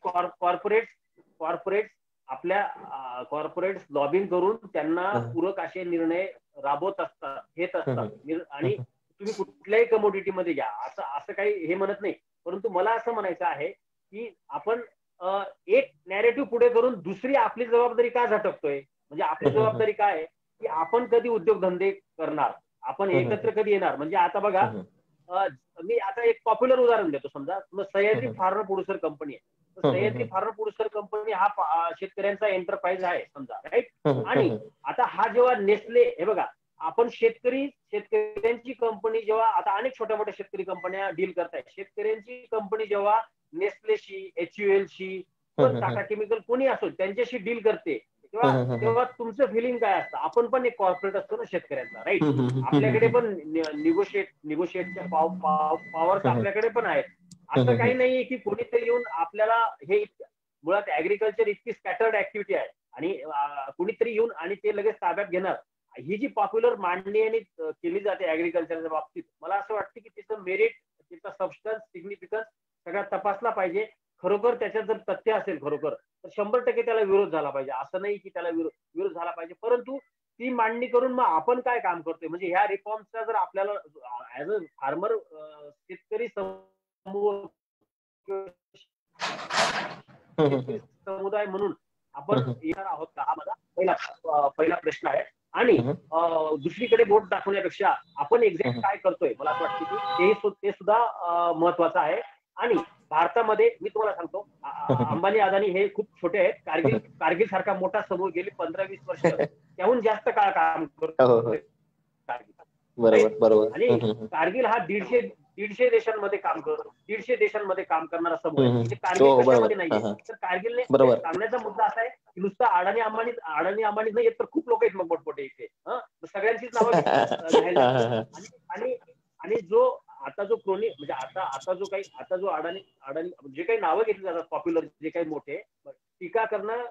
A: कॉर्पोरेट्स लॉबिंग करून त्यांना पूरक असे निर्णय राबवत असतात, घेत असतात. आणि तुम्ही कुठल्याही कमोडिटीमध्ये घ्या, असं काही हे म्हणत नाही. परंतु मला असं म्हणायचं आहे की आपण एक नॅरेटिव्ह पुढे करून दुसरी आपली जबाबदारी का झटकतोय. म्हणजे आपली जबाबदारी काय आहे की आपण कधी उद्योगधंदे करणार, आपण एकत्र कधी येणार. म्हणजे आता बघा, मी आता एक पॉप्युलर उदाहरण देतो. समजा सह्याद्री फार्मा प्रोड्युसर कंपनी आहे. सह्याद्री फार्मा प्रोड्युसर कंपनी हा शेतकऱ्यांचा एंटरप्राइज आहे समजा, राईट. आणि आता हा जेव्हा नेसले, हे बघा, आपण शेतकऱ्यांची कंपनी जेव्हा आता अनेक छोट्या मोठ्या शेतकरी कंपन्या डील करतायत, शेतकऱ्यांची कंपनी जेव्हा नेस्लेशी, HULशी, टाटा केमिकल कोणी असो त्यांच्याशी डील करते, तेव्हा तुमचं फिलिंग काय असतं? आपण पण एक कॉर्पोरेट असतो ना शेतकऱ्यांचा, राईट? आपल्याकडे पण निगोशिएटच्या पॉवर्स आपल्याकडे पण आहेत. असं काही नाहीये की कोणीतरी येऊन आपल्याला हे मुळात ऍग्रिकल्चर इतकी स्कॅटर्ड ऍक्टिव्हिटी आहे आणि कुणीतरी येऊन आणि ते लगेच ताब्यात घेणार. ही जी पॉप्युलर मांडणी केली जाते ऍग्रिकल्चरच्या बाबतीत, मला असं वाटतं की तिचं मेरिट, तिचा सबस्टन्स, सिग्निफिकन्स सगळा तपासला पाहिजे. खरोखर त्याच्यात जर तथ्य असेल खरोखर, तर 100% त्याला विरोध झाला पाहिजे. असं नाही की त्याला विरोध झाला पाहिजे, परंतु ती मांडणी करून मग आपण काय काम करतोय, म्हणजे ह्या रिफॉर्म्सचा जर आपल्याला ऍज अ फार्मर, शेतकरी समुदाय म्हणून आपण येणार आहोत का, हा माझा पहिला प्रश्न आहे. आणि दुसरीकडे बोट दाखवण्यापेक्षा आपण एक्झॅक्ट काय करतोय, मला असं वाटतं की ते सुद्धा महत्वाचं आहे. आणि भारतामध्ये मी तुम्हाला सांगतो, अंबानी अदानी हे खूप छोटे आहेत. कारगिल सारखा मोठा समूह गेली 15-20 वर्ष त्याहून जास्त काळ काम करतो. आणि कारगिल हा 150 देशांमध्ये काम करतो, 150 देशांमध्ये काम करणारा समूह आहे. म्हणजे कारगिल कशामध्ये नाहीये. तर कारगिलने सांगण्याचा मुद्दा असा आहे की नुसतं अडाणी अंबानी नाही येत, तर खूप लोक आहेत मग मोठमोठे इथे. सगळ्यांचीच नावं घ्यायला. आणि जो आता जो क्रोनी म्हणजे आता जो अडाणी जे काही नावं घेतली जातात पॉप्युलर, जे काही मोठे, टीका करणं,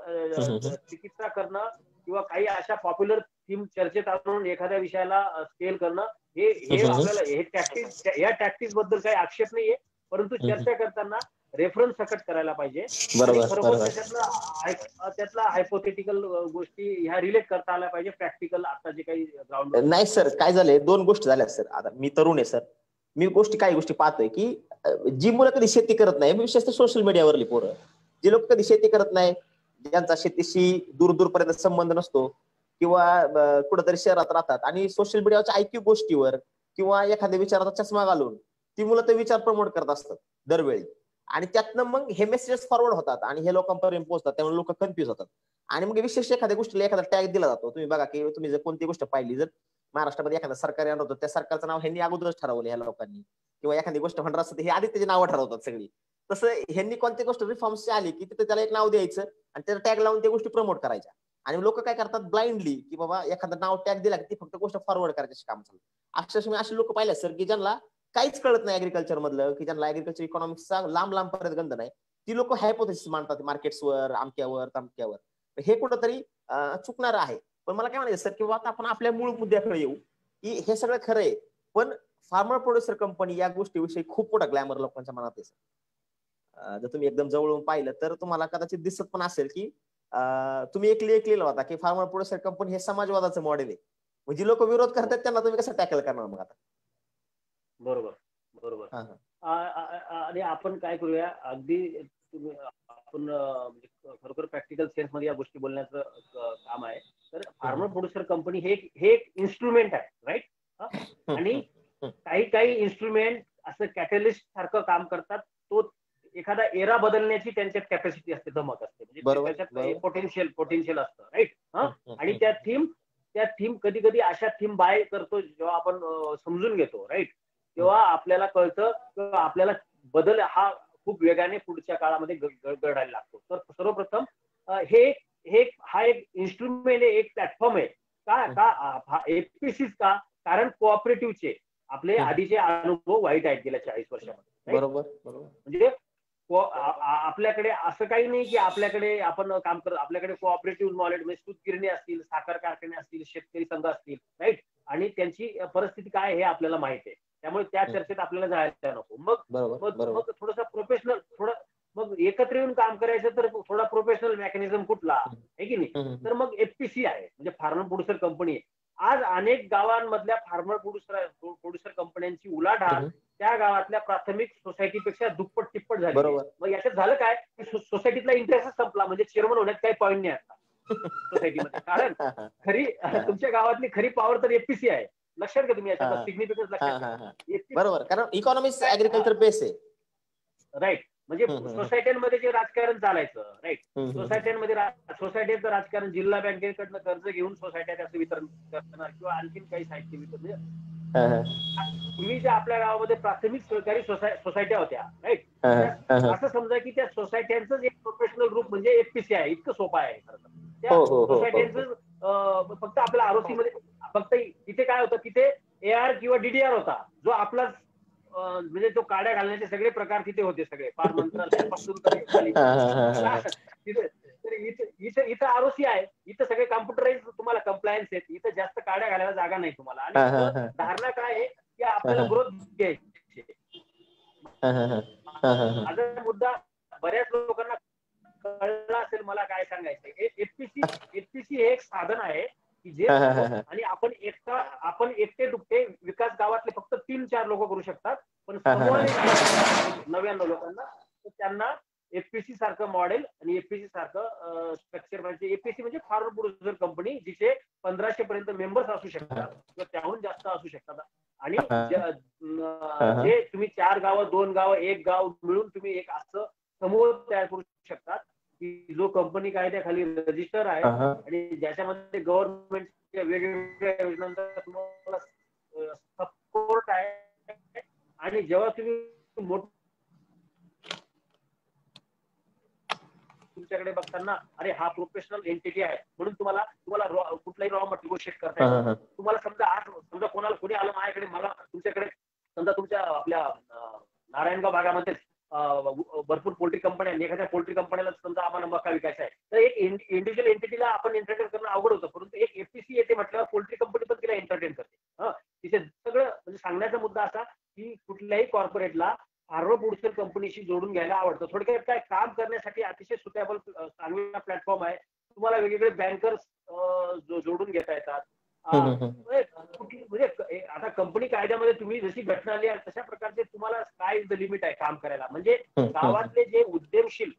A: चिकित्सा करणं किंवा काही अशा पॉप्युलर थीम चर्चेत आणून एखाद्या विषयाला स्केल करणं, हे आपल्याला या टॅक्टिक्स बद्दल काही आक्षेप नाहीये, परंतु चर्चा करताना रेफरन्स सकट करायला पाहिजे. त्यातला हायपोथेटिकल गोष्टी ह्या रिलेट करता आल्या पाहिजे प्रॅक्टिकल आता जे काही ग्राउंड.
B: नाही सर, काय झालंय, 2 गोष्टी झाल्या सर. आता मी तरुण आहे सर, मी काही गोष्टी पाहतोय की जी मुलं कधी शेती करत नाही, विशेषतः सोशल मीडियावरली पोरं, जे लोक कधी शेती करत नाही, ज्यांचा शेतीशी दूरपर्यंत संबंध नसतो किंवा कुठेतरी शहरात राहतात आणि सोशल मीडियावरच्या ऐकीव गोष्टीवर किंवा एखाद्या विचाराचा चष्मा घालून ती मुलं ते विचार प्रमोट करत असतात दरवेळी, आणि त्यातनं मग हे मेसेजेस फॉरवर्ड होतात आणि हे लोकांपर्यंत पोहोचतात. त्यामुळे लोक कन्फ्युज होतात आणि मग विशेष एखाद्या गोष्टीला एखादा टॅग दिला जातो. तुम्ही बघा की तुम्ही जर कोणती गोष्ट पाहिली, जर महाराष्ट्रामध्ये एखादा सरकारी आणत होतं, त्या सरकारचं नाव ह्यांनी अगोदरच ठरवलं या लोकांनी, किंवा एखादी गोष्ट होणार असते हे आधी त्याची नावं ठरवतात सगळी. तसं ह्यांनी कोणती गोष्ट रिफॉर्म्सची आली की तिथे त्याला एक नाव द्यायचं आणि त्याला टॅग लावून त्या गोष्टी प्रमोट करायच्या. आणि लोक काय करतात ब्लाइंडली की बाबा एखादं नाव टॅग दिला की ती फक्त गोष्ट फॉरवर्ड करायची काम चालतं. अक्षरशः मी असे लोक पाहिले सर की ज्यांना काहीच कळत नाही ऍग्रिकल्चर मधलं, की ज्यांना ऍग्रिकल्चर इकॉनॉमिक्सचा लांब पर्यंत गंध नाही, ती लोक हायपोथेसिस मांडतात मार्केट्सवर, अमक्यावर तमक्यावर. हे कुठंतरी चुकणार आहे. पण मला काय म्हणायचं सर, की आता आपण आपल्या मूळ मुद्द्याकडे येऊ की हे सगळं खरं आहे, पण फार्मर प्रोड्युसर कंपनी या गोष्टीविषयी खूप मोठा ग्लॅमर लोकांच्या मनात आहे सर. जर तुम्ही एकदम जवळून पाहिलं तर तुम्हाला कदाचित दिसत पण असेल की तुम्ही एक लेख लिहिला होता की फार्मर प्रोड्युसर कंपनी हे समाजवादाचं मॉडेल आहे. म्हणजे लोक विरोध करतात त्यांना तुम्ही कसं टॅकल करणार मग आता?
A: बरोबर. आणि आपण काय करूया, अगदी आपण खरोखर प्रॅक्टिकल सेन्स मध्ये या गोष्टी बोलण्याचं काम आहे. तर फार्मर प्रोड्युसर कंपनी हे एक इन्स्ट्रुमेंट आहे, राईट? आणि काही इन्स्ट्रुमेंट असं कॅटलिस्ट सारखं काम करतात. तो एखादा एरा बदलण्याची त्यांच्यात कॅपॅसिटी असते, धमक असते, म्हणजे त्याच्यात पोटेन्शियल असतं, राईट? आणि त्या थीम कधी अशा थीम बाय करतो जेव्हा आपण समजून घेतो, राईट, तेव्हा आपल्याला कळतं किंवा आपल्याला बदल हा खूप वेगाने पुढच्या काळामध्ये घडायला लागतो. तर सर्वप्रथम हा एक इन्स्ट्रुमेंट आहे, एक प्लॅटफॉर्म आहे का एफपीसी का? कारण कोऑपरेटिव्हचे आपले आधीचे अनुभव वाईट आहेत गेल्या 40 वर्षामध्ये.
B: बरोबर.
A: म्हणजे आपल्याकडे असं काही नाही की आपल्याकडे आपण काम करत, आपल्याकडे कोऑपरेटिव्ह नॉलेज म्हणजे सूत गिरणी असतील, साखर कारखाने असतील, शेतकरी संघ असतील, राईट, आणि त्यांची परिस्थिती काय हे आपल्याला माहिती आहे. त्यामुळे त्या चर्चेत आपल्याला जायला नको. मग थोडंसं प्रोफेशनल, मग एकत्र येऊन काम करायचं तर थोडा प्रोफेशनल मेकॅनिझम कुठला आहे की नाही? तर मग एफपीसी आहे, म्हणजे फार्मर प्रोड्युसर कंपनी. आज अनेक गावांमधल्या फार्मर प्रोड्युसर कंपन्यांची उलाढाल त्या गावातल्या प्राथमिक सोसायटीपेक्षा दुप्पट तिप्पट झाली. मग याच्यात झालं काय की सोसायटीतला इंटरेस्ट संपला, म्हणजे चेअरमन होण्यात काही पॉईंट नाही आता सोसायटीमध्ये. कारण तुमच्या गावातली खरी पॉवर तर एफपीसी आहे. लक्षात घ्या तुम्ही, याच्यात सिग्निफिकन्स लक्षात घ्या.
B: बरोबर, कारण इकॉनॉमिक्स ऍग्रिकल्चर बेस आहे,
A: राईट. म्हणजे सोसायट्यांमध्ये जे राजकारण चालायचं, राईट, सोसायट्यांमध्ये सोसायटीचं राजकारण, जिल्हा बँकेकडनं कर्ज घेऊन सोसायट्या त्याचं वितरण करणार किंवा आणखीन काही साहित्य वितरण. पूर्वी ज्या आपल्या गावामध्ये प्राथमिक सहकारी सोसायट्या होत्या, राईट, असं समजा की त्या सोसायट्यांचं एक प्रोफेशनल ग्रुप म्हणजे एफपीसी आहे. इतकं सोपं आहे त्या सोसायट्यांचं. फक्त आपल्या आरओसी मध्ये फक्त तिथे काय होतं, तिथे एआर किंवा डीडीआर होता, जो आपला म्हणजे तो काड्या घालण्याचे सगळे प्रकार तिथे होते, सगळे फार मंत्रालयापासून इथं आरओसी आहे, इथं सगळे कॉम्प्युटराइज तुम्हाला कंप्लायन्स आहेत, इथं जास्त काड्या घालायला जागा नाही तुम्हाला. आणि धारणा काय आहे की आपल्याला ग्रोथ घ्यायची. माझा मुद्दा बऱ्याच लोकांना कळला असेल, मला काय सांगायचं, एफपीसी हे एक साधन आहे की जे आणि आपण एकटे दुखते विकास गावातले फक्त 3-4 लोक करू शकतात, पण समूहाने 99 लोकांना, त्यांना एफपीसी सारखं मॉडेल आणि एफपीसी सारखं स्ट्रक्चर म्हणजे एफपीसी म्हणजे फार्मर प्रोड्युसर कंपनी, जिचे 1500 पर्यंत मेंबर्स असू शकतात किंवा त्याहून जास्त असू शकतात. आणि जे तुम्ही 4 गावं, 2 गावं, 1 गाव मिळून तुम्ही एक असं समूह तयार करू शकतात की जो कंपनी कायद्याखाली रजिस्टर आहे आणि ज्याच्यामध्ये गव्हर्नमेंटच्या वेगवेगळ्या योजनांचा तुम्हाला सपोर्ट आहे. आणि जेव्हा तुम्ही तुमच्याकडे बघताना अरे हा प्रोफेशनल एंटिटी आहे म्हणून तुम्हाला कुठलाही रॉ मटेरियल निगोशिएट करता येतं. तुम्हाला समजा कोणी आलं माझ्याकडे, मला तुमच्याकडे समजा तुमच्या आपल्या नारायणगाव भागामध्ये भरपूर पोल्ट्री कंपन्या, एखाद्या पोल्ट्री कंपनीला समजा आम्हाला मका विकायचा आहे, तर एक इंडिव्हिज्युअल एंटिटीला आपण एंटरटेन करणं अवघड होतं, परंतु एक एफपीसी येते म्हटल्यावर पोल्ट्री कंपनी पण तिला एंटरटेन करते. तिथे सगळं म्हणजे सांगण्याचा मुद्दा असा की कुठल्याही कॉर्पोरेटला फार्मर प्रोड्युसर कंपनीशी जोडून घ्यायला आवडतं. थोडक्यात काय, काम करण्यासाठी अतिशय सुटेबल चांगला प्लॅटफॉर्म आहे. तुम्हाला वेगवेगळे बँकर्स जोडून घेता येतात. म्हणजे आता कंपनी कायद्यामध्ये तुम्ही जशी घटना आली तशा प्रकारचे तुम्हाला काय इज द लिमिट आहे काम करायला. म्हणजे गावातले जे उद्यमशील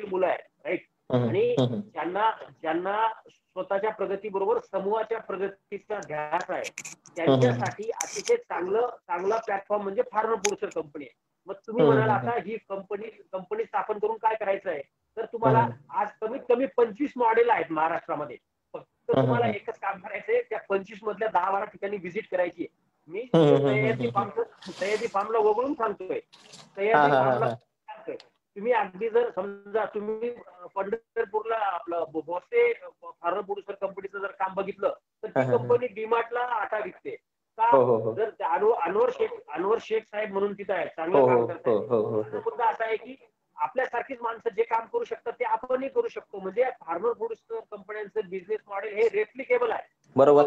A: मुलं आहेत, राईट, आणि ज्यांना स्वतःच्या प्रगतीबरोबर समूहाच्या प्रगतीचा ध्यास आहे, त्यांच्यासाठी अतिशय चांगला प्लॅटफॉर्म म्हणजे फार्मर प्रोड्युसर कंपनी आहे. मग तुम्ही म्हणाल आता ही कंपनी स्थापन करून काय करायचं आहे, तर तुम्हाला आज कमीत कमी 25 मॉडेल आहेत महाराष्ट्रामध्ये. फक्त तुम्हाला एकच काम करायचंय, त्या 25 मधल्या 10-12 ठिकाणी व्हिजिट करायची. मी सह्याद्री फार्मला वगळून सांगतोय, सह्याद्री फार्मला सांगतोय. तुम्ही अगदी जर समजा तुम्ही पंढरपूरला आपलं भोसे फार्मर प्रोड्युसर कंपनीचं जर काम बघितलं, तर ती कंपनी डीमार्टला आटा विकते का, जर अनवर शेख साहेब म्हणून तिथं आहे, चांगलं काम करतात. मुद्दा असा आहे की आपल्यासारखीच माणसं जे काम करू शकतात ते आपणही करू शकतो. म्हणजे फार्मर प्रोड्युसर कंपन्यांचं बिझनेस मॉडेल हे रेप्लिकेबल आहे,
B: बरोबर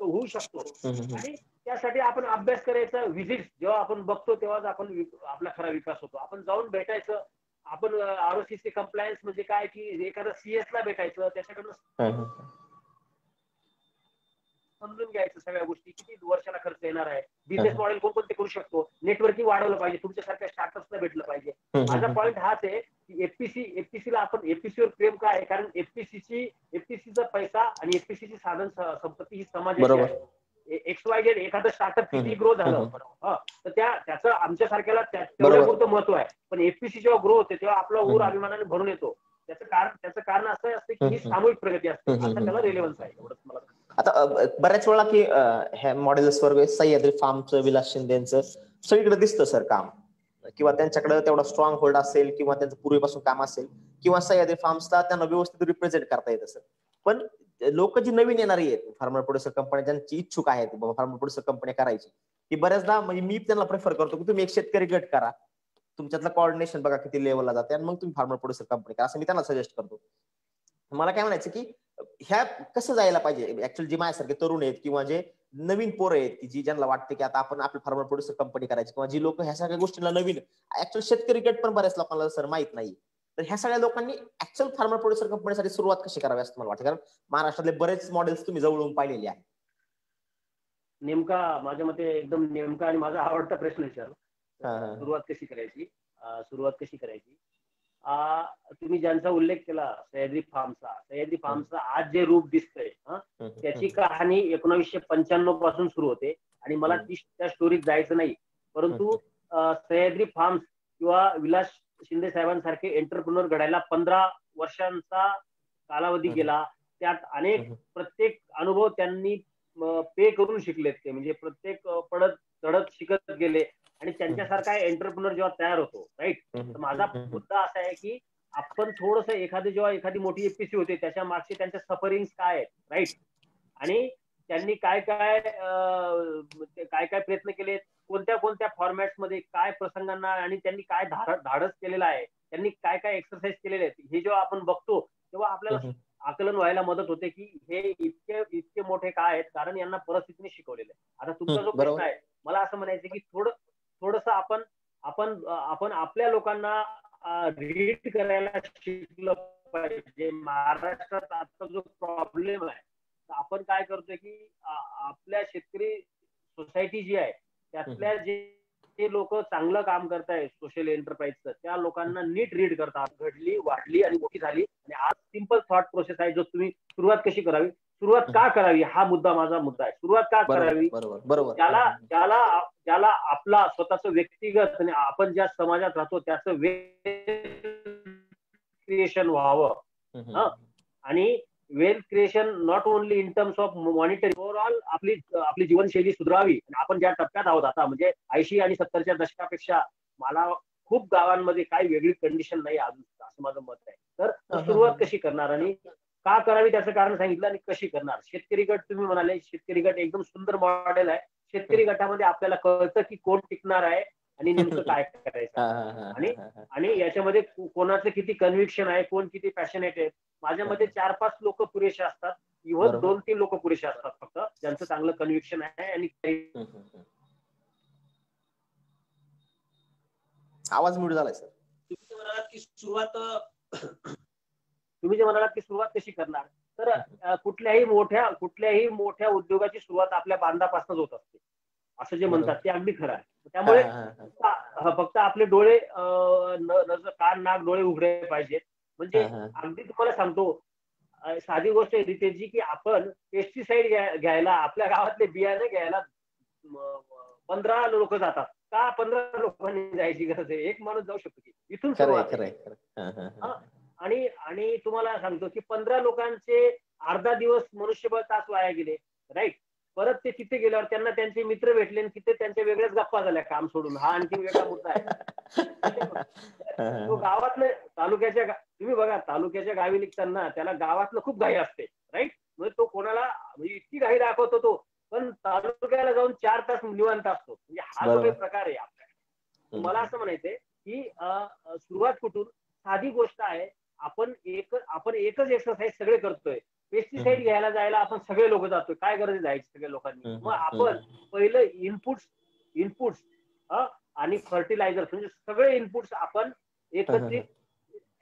A: होऊ शकतो. आणि त्यासाठी आपण अभ्यास करायचा, व्हिजिट जेव्हा आपण बघतो तेव्हाच आपण आपला खरा विकास होतो. आपण जाऊन भेटायचं, आपण आरओसीसी कंप्लायन्स म्हणजे काय की एखादा सीएस ला भेटायचं, त्याच्याकडनं समजून घ्यायचं सगळ्या गोष्टी, किती वर्षाला खर्च येणार आहे, बिझनेस मॉडेल कोणते करू शकतो, नेटवर्किंग वाढवलं पाहिजे, तुमच्यासारख्या स्टार्टअप्सला भेटलं पाहिजे. माझा पॉईंट हाच आहे की एफपीसीला आपण एफपीसीवर प्रेम काय आहे, कारण एफपीसीचा पैसा आणि एफपीसीची साधन संपत्ती ही समाजाची आहे. XYZ एखादं स्टार्टअप किती ग्रो झालं तर त्याचं आमच्यासारख्याला तेवढ्या पुरतं महत्व आहे, पण एफपीसी जेव्हा ग्रो होते तेव्हा आपला ऊर अभिमानाने भरून येतो. त्याचं कारण असं असतं की ही सामूहिक प्रगती असते, आता त्याला रेलेव्हन्स आहे. एवढंच मला
B: आता बऱ्याच वेळा की ह्या मॉडेल्सवर सह्याद्री फार्मचं, विलास शिंदेचं सगळीकडे दिसतं सर काम, किंवा त्यांच्याकडे तेवढा स्ट्रॉंग होल्ड असेल किंवा त्यांचं पूर्वीपासून काम असेल किंवा सह्याद्री फार्म्सला त्यांना व्यवस्थित रिप्रेझेंट करता येतं सर. पण लोक जी नवीन येणारी आहेत फार्मर प्रोड्युसर कंपन्या, ज्यांची इच्छुक आहेत फार्मर प्रोड्युसर कंपन्या करायची, की बऱ्याचदा म्हणजे मी त्यांना प्रेफर करतो की तुम्ही एक शेतकरी गट करा, तुमच्यातलं कोऑर्डिनेशन बघा किती लेवलला जाते, आणि मग तुम्ही फार्मर प्रोड्युसर कंपनी करा, असं मी त्यांना सजेस्ट करतो. मला काय म्हणायचं की ह्या कसं जायला पाहिजे ऍक्च्युअली, जे माझ्यासारखे तरुण आहेत किंवा जे नवीन पोरं आहेत की जी ज्यांना वाटते की आता आपण आपली फार्मर प्रोड्युसर कंपनी करायची, किंवा जी लोक ह्या सगळ्या गोष्टीला नवीन, ऍक्च्युअली शेतकरी गट पण बऱ्याच लोकांना सर माहित नाही, तर ह्या सगळ्या लोकांनी ऍक्च्युअल फार्मर प्रोड्युसर कंपनीसाठी सुरुवात कशी करावी असं मला वाटतं, कारण महाराष्ट्रातले बरेच मॉडेल्स तुम्ही जवळून पाहिलेले आहेत.
A: नेमका माझ्या मते एकदम नेमका आणि माझा आवडता प्रश्न विचारला. सुरुवात कशी करायची. तुम्ही ज्यांचा उल्लेख केला सह्याद्री फार्मचा आज जे रूप दिसतंय त्याची कहाणी 1995 पासून सुरू होते, आणि मला त्या स्टोरीत जायचं नाही, परंतु सह्याद्री फार्म्स किंवा विलास शिंदे साहेबांसारखे एंटरप्रिनर घडायला 15 वर्षांचा कालावधी गेला. त्यात अनेक प्रत्येक अनुभव त्यांनी पे करून शिकलेत ते, म्हणजे प्रत्येक पडत चढत शिकत गेले आणि त्यांच्यासारखा एंटरप्रिनर जेव्हा तयार होतो, राईट. तर माझा मुद्दा असा आहे की आपण थोडस जेव्हा एखादी मोठी एपीसी होते त्याच्या मागचे त्यांचे सफरिंग काय आहेत, राईट, आणि त्यांनी काय काय प्रयत्न केले, कोणत्या कोणत्या फॉर्मॅट्स मध्ये काय प्रसंगांना, आणि त्यांनी काय धाडस केलेलं आहे, त्यांनी काय काय एक्सरसाइज केलेले आहेत, हे जेव्हा आपण बघतो तेव्हा आपल्याला आकलन व्हायला मदत होते की हे इतके मोठे काय आहेत, कारण यांना परिस्थितीने शिकवलेलं आहे. आता तुमचा जो प्रश्न आहे, मला असं म्हणायचं की थोडस आपण आपल्या लोकांना रीड करायला शिकलं पाहिजे. महाराष्ट्रात आता जो प्रॉब्लेम आहे, आपण काय करतोय की आपल्या शेतकरी सोसायटी जी आहे त्यातल्या जे लोक चांगलं काम करतायत सोशल एंटरप्राइजचं, त्या लोकांना नीट रीड करतात. घडली, वाढली आणि मोठी झाली. आणि आज सिंपल थॉट प्रोसेस आहे, जो तुम्ही सुरुवात कशी करावी, सुरुवात का करावी, हा माझा मुद्दा आहे. सुरुवात का करावी, ज्याला आपला स्वतःच व्यक्तिगत आणि आपण ज्या समाजात राहतो त्याचं क्रिएशन व्हावं. आणि wealth creation not only in terms of monetary, overall आपली जीवनशैली सुधारावी. आपण ज्या टप्प्यात आहोत आता, म्हणजे 80 आणि 70च्या दशकापेक्षा मला खूप गावांमध्ये काही वेगळी कंडिशन नाही अजून, असं माझं मत आहे. तर सुरुवात कशी करणार आणि का करावी त्याचं कारण सांगितलं, आणि कशी करणार. शेतकरी गट तुम्ही म्हणाले, शेतकरी गट एकदम सुंदर मॉडेल आहे. शेतकरी गटामध्ये आपल्याला कळतं की कोण टिकणार आहे आणि नेमकं काय करायचं, आणि याच्यामध्ये कोणाचं किती कन्व्हिक्शन आहे, कोण किती पॅशनेट आहे. माझ्या मते 4-5 लोक पुरेसे असतात, इव्हन 2-3 लोक पुरेसे असतात फक्त, ज्यांचं चांगलं कन्व्हिक्शन आहे. आणि
B: आवाज म्यूट झालाय सर.
A: तुम्ही जे म्हणालात की सुरुवात कशी करणार, तर कुठल्याही मोठ्या उद्योगाची सुरुवात आपल्या बांधापासूनच होत असते, असं जे म्हणतात ते अगदी खरं आहे. त्यामुळे फक्त आपले डोळे, कान, नाक, डोळे उघडे पाहिजेत. म्हणजे अगदी तुम्हाला सांगतो, साधी गोष्ट आहे रितेशजी, की आपण पेस्टिसाइड घ्यायला, आपल्या गावातले बियाणे घ्यायला 15 लोक जातात. का 15 लोकांनी जायची गरज आहे, एक माणूस जाऊ शकतो की इथून सुरुवात आहे. आणि तुम्हाला सांगतो की 15 लोकांचे अर्धा दिवस मनुष्यबळ तास वाया गेले, राईट. परत ते तिथे गेल्यावर त्यांना त्यांचे मित्र भेटले आणि तिथे त्यांच्या वेगळ्याच गप्पा झाल्या काम सोडून. हा आणखी वेगळा मुद्दा आहे. तो गावातलं तुम्ही बघा, तालुक्याच्या गावी निघताना त्याला गावातलं खूप घाई असते, राईट. म्हणजे तो कोणाला, म्हणजे इतकी घाई दाखवतो तो, पण तालुक्याला जाऊन 4 तास निवांत असतो. म्हणजे हा जो काही प्रकार आहे आपल्याकडे. मला असं म्हणायचंय की सुरुवात कुठून, साधी गोष्ट आहे. आपण एकच एक्सरसाइज सगळे करतोय. पेस्टिसाइड घ्यायला जायला आपण सगळे लोक जातोय, काय गरज आहे जायची सगळ्या लोकांनी. मग आपण पहिलं इनपुट्स आणि फर्टिलायझर, म्हणजे सगळे इनपुट्स आपण एकत्रित,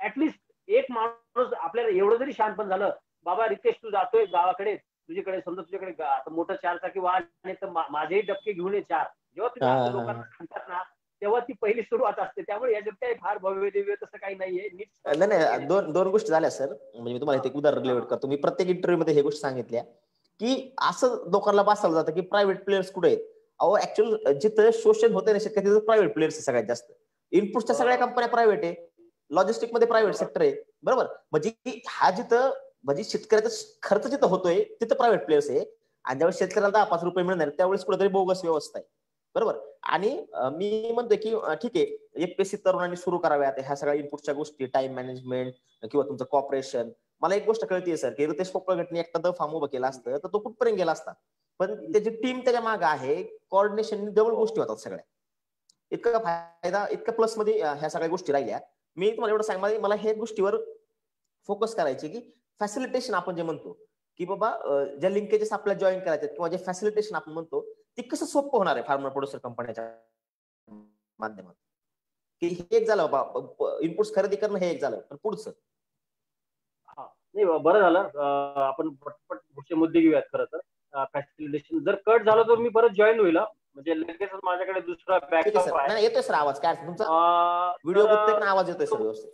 A: ऍटलिस्ट एक माणूस आपल्याला एवढं जरी शांतपण झालं, बाबा रितेश तू जातोय गावाकडे, तुझ्याकडे आता मोठं 4-चाकी वाहन आहे, तर माझेही डबके घेऊन ये 4. जेव्हा तुम्ही लोकांना सांगतात ना, तेव्हा ती पहिली सुरुवात असते. त्यामुळे याच्यात काही फार भव्य दिव्य तसं काही नाहीये.
B: नाही, दोन गोष्टी झाल्या सर. म्हणजे मी तुम्हाला एक उदाहरण रिलेट करतो. मी प्रत्येक इंटरव्ह्यू मध्ये हे गोष्टी सांगितल्या की असं लोकांना बसावलं जातं की प्रायव्हेट प्लेयर्स कुठे आहेत. अहो ऍक्च्युअली जिथं शोषण होते ना शेतकरी, तिथं प्रायव्हेट प्लेयर्स सगळ्यात जास्त. इनपुटच्या सगळ्या कंपन्या प्रायव्हेट आहे, लॉजिस्टिक मध्ये प्रायव्हेट सेक्टर आहे, बरोबर. म्हणजे हा जिथं, म्हणजे शेतकऱ्याचा खर्च जिथं होतोय तिथं प्रायव्हेट प्लेयर्स आहे. आणि ज्यावेळेस शेतकऱ्याला 10-5 रुपये मिळणार त्यावेळेस कुठेतरी बोगस व्यवस्था आहे, बरोबर. आणि मी म्हणतोय की ठीक आहे, एकपेशी तरुणांनी सुरू कराव्यात ह्या सगळ्या इनपुटच्या गोष्टी, टाइम मॅनेजमेंट किंवा तुमचं कॉपरेशन. मला एक गोष्ट कळतीये सर की रितेश पोपळगटने एकटा फार्म उभं केला असतं तर तो कुठपर्यंत गेला असता. पण त्याची टीम त्याच्या मागे आहे, कोऑर्डिनेशन, डबल गोष्टी होतात सगळ्या. इतका फायदा, इतका प्लस मध्ये ह्या सगळ्या गोष्टी राहिल्या. मी तुम्हाला एवढं सांग, मला ह्या गोष्टीवर फोकस करायचे की फॅसिलिटेशन आपण जे म्हणतो की बाबा ज्या लिंकेजेस आपल्याला जॉईन करायचे किंवा जे फॅसिलिटेशन आपण म्हणतो ते कसं सोपं होणार आहे फार्मर प्रोड्युसर कंपन्याच्या माध्यमात. की हे एक झालं बाबा, इनपुट्स खरेदी करणं हे एक झालं, पण पुढचं.
A: नाही, बरं झालं आपण पटपट पुढचे मुद्दे घेऊयात. खरं तर फॅसिलिटेशन जर कट झालं तर मी परत जॉईन होईल, म्हणजे लगेच माझ्याकडे दुसरा बॅकअप आहे.
B: येतोय सर आवाज, काय तुमचा व्हिडिओ बघतोय पण आवाज येतोय सर व्यवस्थित.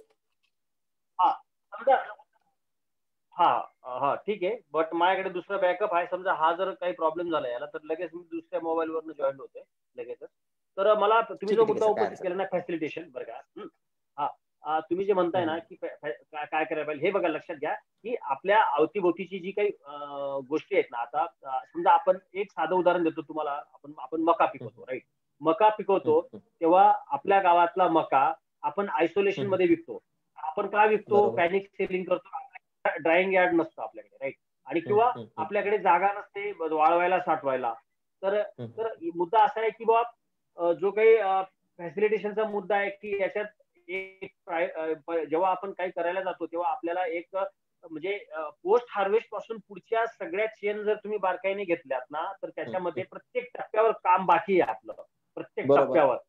A: हा ठीक आहे, बट माझ्याकडे दुसरा बॅकअप आहे. समजा हा जर काही प्रॉब्लेम झाला याला, तर लगेच मी दुसऱ्या मोबाईल वरनं जॉईन होते लगेचच. तर मला तुम्ही
B: ठीक
A: जो
B: आहे, ठीक
A: मुद्दा
B: आहे सर, काय
A: उपस्थित
B: अडचण
A: केला ना फॅसिलिटेशन, बरं का, तुम्ही जे म्हणताय ना
B: नाही.
A: की काय करायला पाहिजे, हे बघा लक्षात घ्या की आपल्या अवतीभोवतीची जी काही गोष्टी आहेत ना, आता समजा आपण एक साधं उदाहरण देतो तुम्हाला, आपण मका पिकवतो, राईट? मका पिकवतो तेव्हा आपल्या गावातला मका आपण आयसोलेशन मध्ये विकतो. आपण काय विकतो?
B: बरोबर.
A: पॅनिक सेलिंग करतो. ड्रायिंग यार्ड नसतं आपल्याकडे, राईट? आणि किंवा आपल्याकडे जागा नसते वाळवायला, साठवायला. तर तर मुद्दा असा आहे की बाबा जो काही फॅसिलिटेशनचा मुद्दा आहे की याच्यात जेव्हा आपण काही करायला जातो तेव्हा आपल्याला एक म्हणजे पोस्ट हार्वेस्ट पासून पुढच्या सगळ्या चेन जर तुम्ही बारकाईने घेतल्यात ना, तर त्याच्यामध्ये प्रत्येक टप्प्यावर काम बाकी आहे आपलं. प्रत्येक
B: बरोबर
A: टप्प्यावर ते